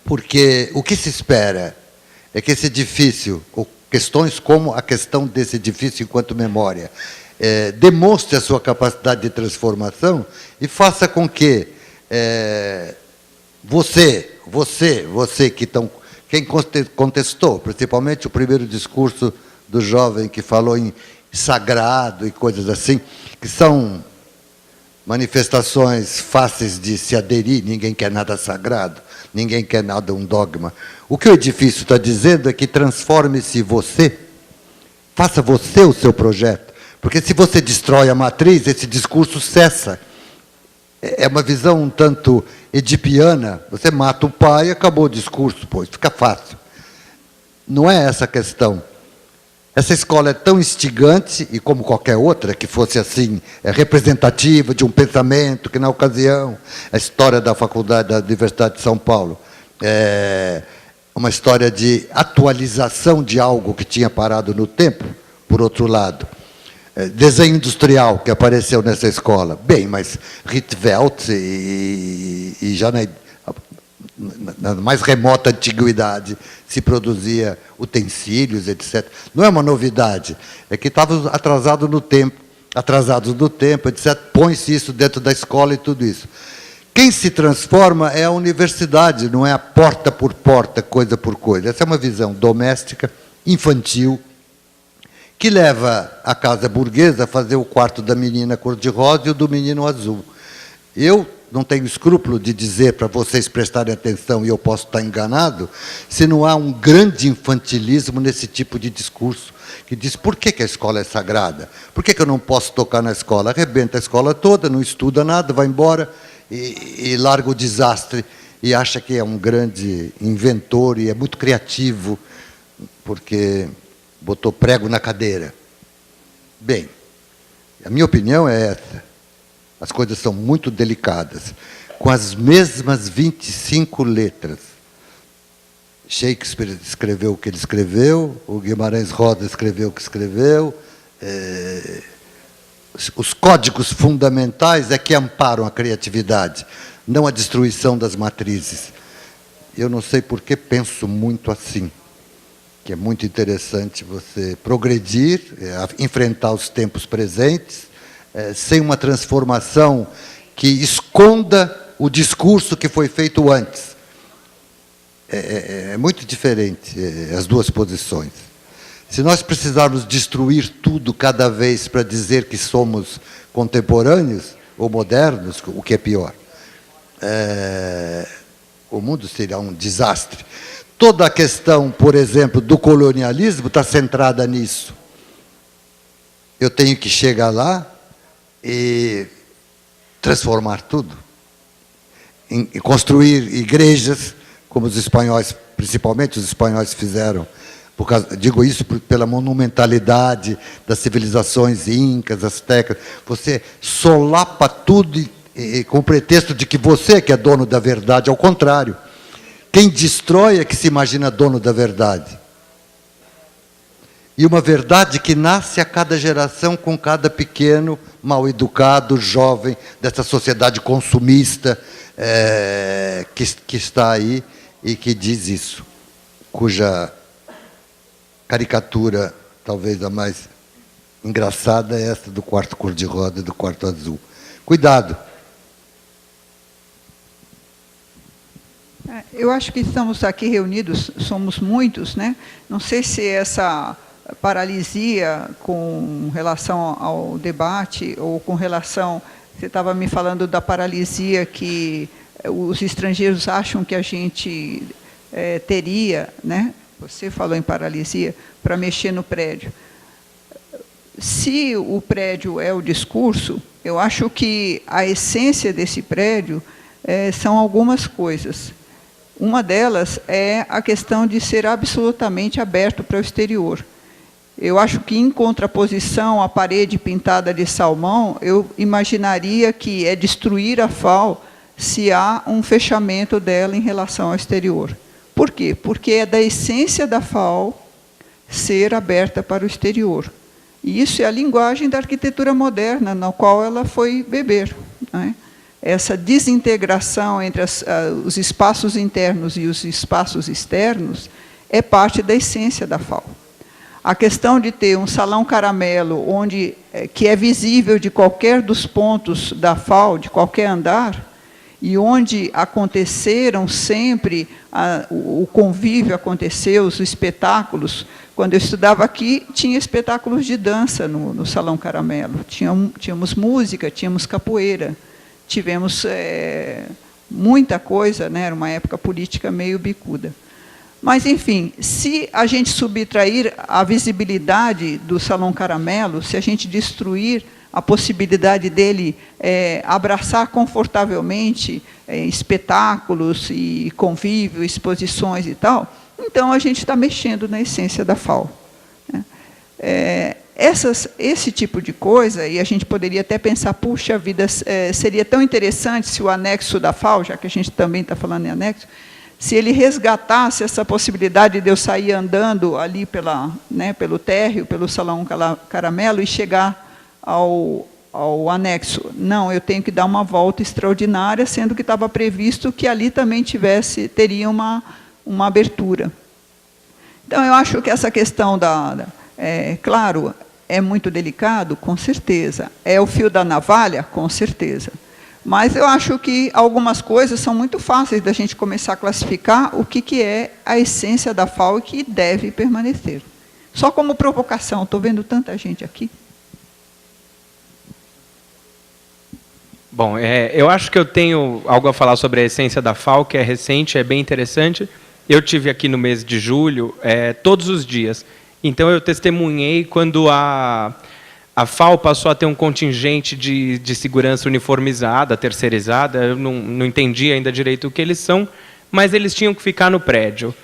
Porque o que se espera é que esse edifício, ou questões como a questão desse edifício enquanto memória, demonstre a sua capacidade de transformação e faça com que você que quem contestou, principalmente o primeiro discurso do jovem que falou em sagrado e coisas assim, que são manifestações fáceis de se aderir, ninguém quer nada sagrado, ninguém quer nada um dogma. O que o edifício está dizendo é que transforme-se você, faça você o seu projeto, porque se você destrói a matriz, esse discurso cessa. É uma visão um tanto edipiana, você mata o pai e acabou o discurso, pois fica fácil. Não é essa a questão. Essa escola é tão instigante, e como qualquer outra, que fosse assim, representativa de um pensamento, que na ocasião, a história da faculdade da Universidade de São Paulo, é uma história de atualização de algo que tinha parado no tempo, por outro lado. Desenho industrial que apareceu nessa escola. Bem, mas Rietveld e já na mais remota antiguidade se produzia utensílios, etc. Não é uma novidade, é que estavam atrasados no tempo, etc. Põe-se isso dentro da escola e tudo isso. Quem se transforma é a universidade, não é a porta por porta, coisa por coisa. Essa é uma visão doméstica, infantil, que leva a casa burguesa a fazer o quarto da menina cor-de-rosa e o do menino azul. Eu não tenho escrúpulo de dizer para vocês prestarem atenção, e eu posso estar enganado, se não há um grande infantilismo nesse tipo de discurso, que diz, por que a escola é sagrada? Por que eu não posso tocar na escola? Arrebenta a escola toda, não estuda nada, vai embora e larga o desastre, e acha que é um grande inventor e é muito criativo, porque botou prego na cadeira. Bem, a minha opinião é essa. As coisas são muito delicadas. Com as mesmas 25 letras. Shakespeare escreveu o que ele escreveu, o Guimarães Rosa escreveu o que escreveu. Os códigos fundamentais é que amparam a criatividade, não a destruição das matrizes. Eu não sei por que penso muito assim, que é muito interessante você progredir, enfrentar os tempos presentes, sem uma transformação que esconda o discurso que foi feito antes. É muito diferente as duas posições. Se nós precisarmos destruir tudo cada vez para dizer que somos contemporâneos ou modernos, o que é pior, o mundo seria um desastre. Toda a questão, por exemplo, do colonialismo está centrada nisso. Eu tenho que chegar lá e transformar tudo. E construir igrejas, como os espanhóis, principalmente os espanhóis fizeram. Digo isso pela monumentalidade das civilizações incas, astecas. Você solapa tudo com o pretexto de que você é que é dono da verdade, ao contrário. Quem destrói é que se imagina dono da verdade. E uma verdade que nasce a cada geração com cada pequeno, mal educado, jovem, dessa sociedade consumista que está aí e que diz isso, cuja caricatura, talvez a mais engraçada, é essa do quarto cor-de-rosa e do quarto azul. Cuidado! Eu acho que estamos aqui reunidos, somos muitos, né? Não sei se essa paralisia com relação ao debate ou com relação... Você estava me falando da paralisia que os estrangeiros acham que a gente teria, né? Você falou em paralisia, para mexer no prédio. se o prédio é o discurso, eu acho que a essência desse prédio são algumas coisas. Uma delas é a questão de ser absolutamente aberto para o exterior. Eu acho que, em contraposição à parede pintada de salmão, eu imaginaria que é destruir a FAO se há um fechamento dela em relação ao exterior. Por quê? Porque é da essência da FAO ser aberta para o exterior. E isso é a linguagem da arquitetura moderna, na qual ela foi beber, né? Essa desintegração entre os espaços internos e os espaços externos é parte da essência da FAO. A questão de ter um salão caramelo, que é visível de qualquer dos pontos da FAO, de qualquer andar, e onde aconteceram sempre, o convívio aconteceu, os espetáculos. Quando eu estudava aqui, tinha espetáculos de dança no Salão Caramelo. Tínhamos música, tínhamos capoeira, tivemos muita coisa, né? Era uma época política meio bicuda. Mas, enfim, se a gente subtrair a visibilidade do Salão Caramelo, se a gente destruir a possibilidade dele abraçar confortavelmente espetáculos e convívio, exposições e tal, então a gente está mexendo na essência da FAO. Esse tipo de coisa, e a gente poderia até pensar, puxa vida, seria tão interessante se o anexo da FAO, já que a gente também está falando em anexo, se ele resgatasse essa possibilidade de eu sair andando ali pelo térreo, pelo Salão Caramelo e chegar ao anexo. Não, eu tenho que dar uma volta extraordinária, sendo que estava previsto que ali também teria uma abertura. Então, eu acho que essa questão claro, é muito delicado, com certeza. É o fio da navalha, com certeza. Mas eu acho que algumas coisas são muito fáceis da gente começar a classificar o que é a essência da FAO e que deve permanecer. Só como provocação, estou vendo tanta gente aqui. Bom, eu acho que eu tenho algo a falar sobre a essência da FAO, que é recente, é bem interessante. Eu tive aqui no mês de julho, todos os dias. Então, eu testemunhei quando a FAO passou a ter um contingente de segurança uniformizada, terceirizada. Eu não entendi ainda direito o que eles são, mas eles tinham que ficar no prédio.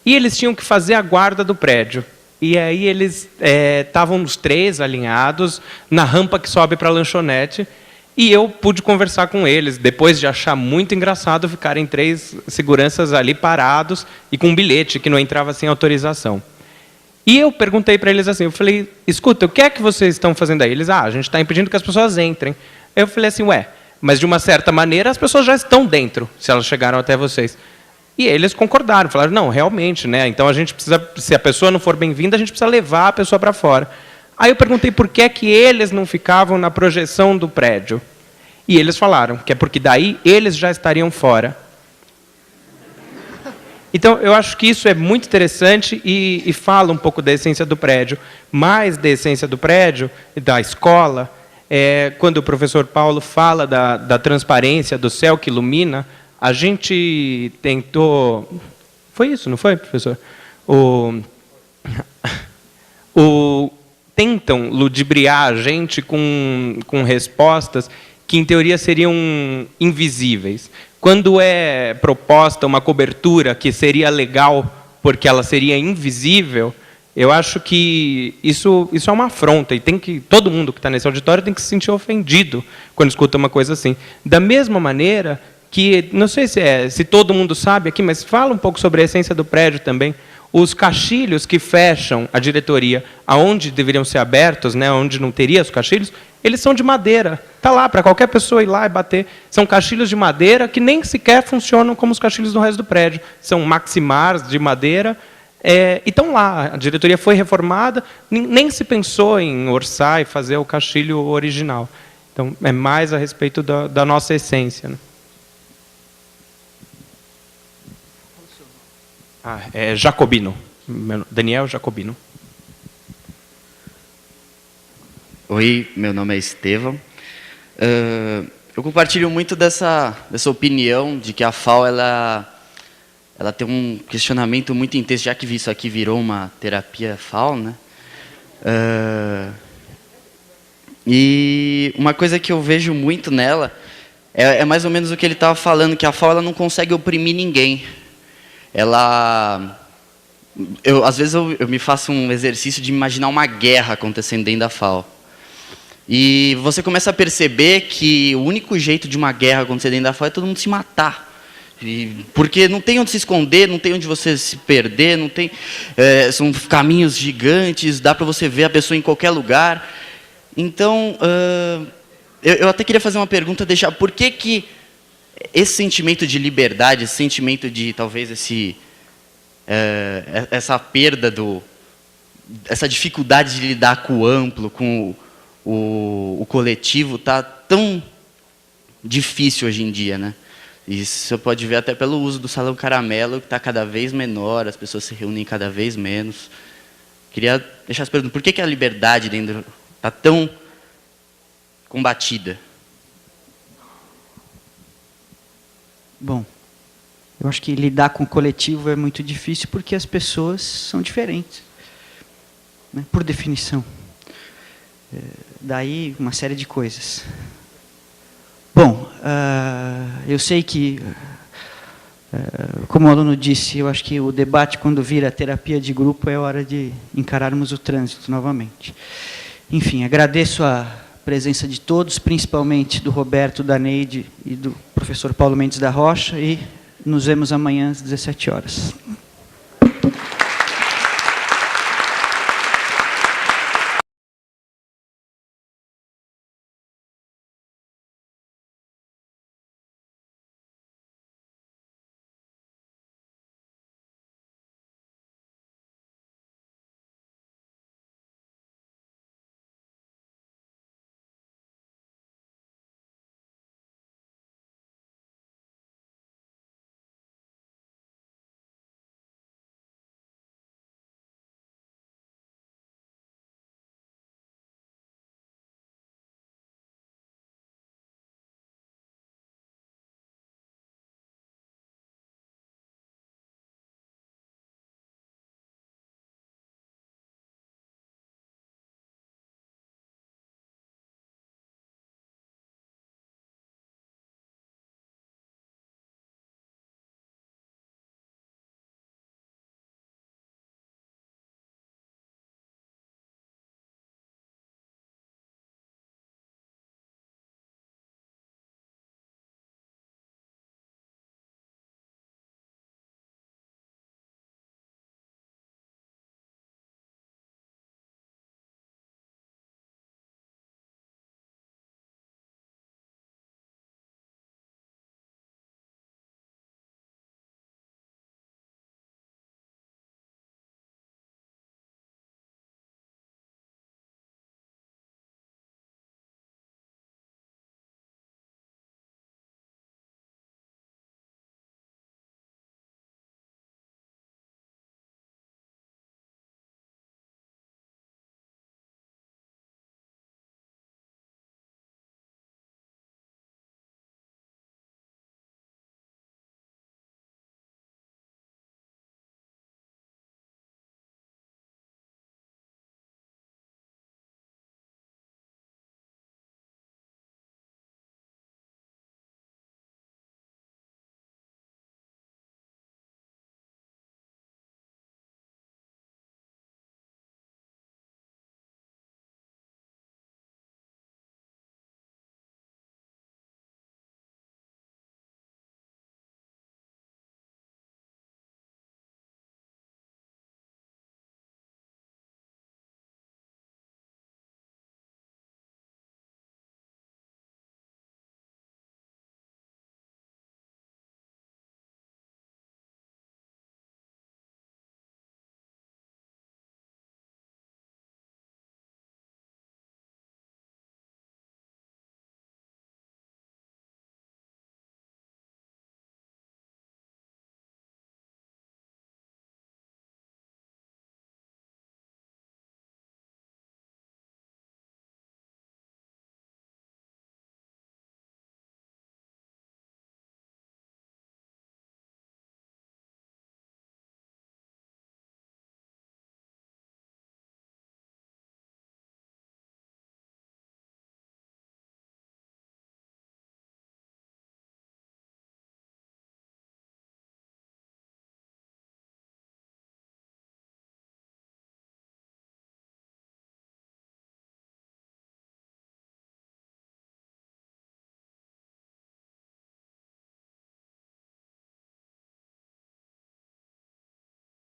E eles tinham que fazer a guarda do prédio. E aí eles estavam os 3 alinhados na rampa que sobe para a lanchonete. E eu pude conversar com eles, depois de achar muito engraçado ficarem 3 seguranças ali parados e com um bilhete que não entrava sem autorização. E eu perguntei para eles assim, eu falei, escuta, o que é que vocês estão fazendo aí? Eles, a gente está impedindo que as pessoas entrem. Eu falei assim, mas de uma certa maneira as pessoas já estão dentro, se elas chegaram até vocês. E eles concordaram, falaram, não, realmente, né? Então a gente precisa, se a pessoa não for bem-vinda, a gente precisa levar a pessoa para fora. Aí eu perguntei por que eles não ficavam na projeção do prédio. E eles falaram que é porque daí eles já estariam fora. Então, eu acho que isso é muito interessante e fala um pouco da essência do prédio. Mais da essência do prédio, da escola, quando o professor Paulo fala da transparência do céu que ilumina, a gente tentou... Foi isso, não foi, professor? Tentam ludibriar a gente com respostas que, em teoria, seriam invisíveis. Quando é proposta uma cobertura que seria legal porque ela seria invisível, eu acho que isso é uma afronta. E todo mundo que está nesse auditório tem que se sentir ofendido quando escuta uma coisa assim. Da mesma maneira que, não sei se todo mundo sabe aqui, mas fala um pouco sobre a essência do prédio também. Os caixilhos que fecham a diretoria, aonde deveriam ser abertos, né, onde não teria os caixilhos, eles são de madeira. Está lá, para qualquer pessoa ir lá e bater. São caixilhos de madeira que nem sequer funcionam como os caixilhos do resto do prédio. São maximars de madeira e estão lá. A diretoria foi reformada, nem se pensou em orçar e fazer o caixilho original. Então, é mais a respeito da nossa essência, né? É Jacobino. Daniel Jacobino. Oi, meu nome é Estevão. Eu compartilho muito dessa opinião de que a FAO ela tem um questionamento muito intenso, já que isso aqui virou uma terapia FAO, né? E uma coisa que eu vejo muito nela é mais ou menos o que ele estava falando, que a FAO ela não consegue oprimir ninguém. Às vezes eu me faço um exercício de imaginar uma guerra acontecendo dentro da FAO. E você começa a perceber que o único jeito de uma guerra acontecer dentro da FAO é todo mundo se matar. Porque não tem onde se esconder, não tem onde você se perder, não tem, são caminhos gigantes, dá para você ver a pessoa em qualquer lugar. Então, eu até queria fazer uma pergunta, por que esse sentimento de liberdade, esse sentimento de talvez essa perda, essa dificuldade de lidar com o amplo, com o coletivo, está tão difícil hoje em dia, né? Isso você pode ver até pelo uso do salão caramelo, que está cada vez menor, as pessoas se reúnem cada vez menos. Queria deixar essa pergunta, por que a liberdade dentro está tão combatida? Bom, eu acho que lidar com o coletivo é muito difícil porque as pessoas são diferentes, né, por definição. Daí uma série de coisas. Bom, eu sei que, como o aluno disse, eu acho que o debate, quando vira terapia de grupo, é hora de encararmos o trânsito novamente. Enfim, agradeço a presença de todos, principalmente do Roberto, da Neide e do professor Paulo Mendes da Rocha, e nos vemos amanhã às 17 horas.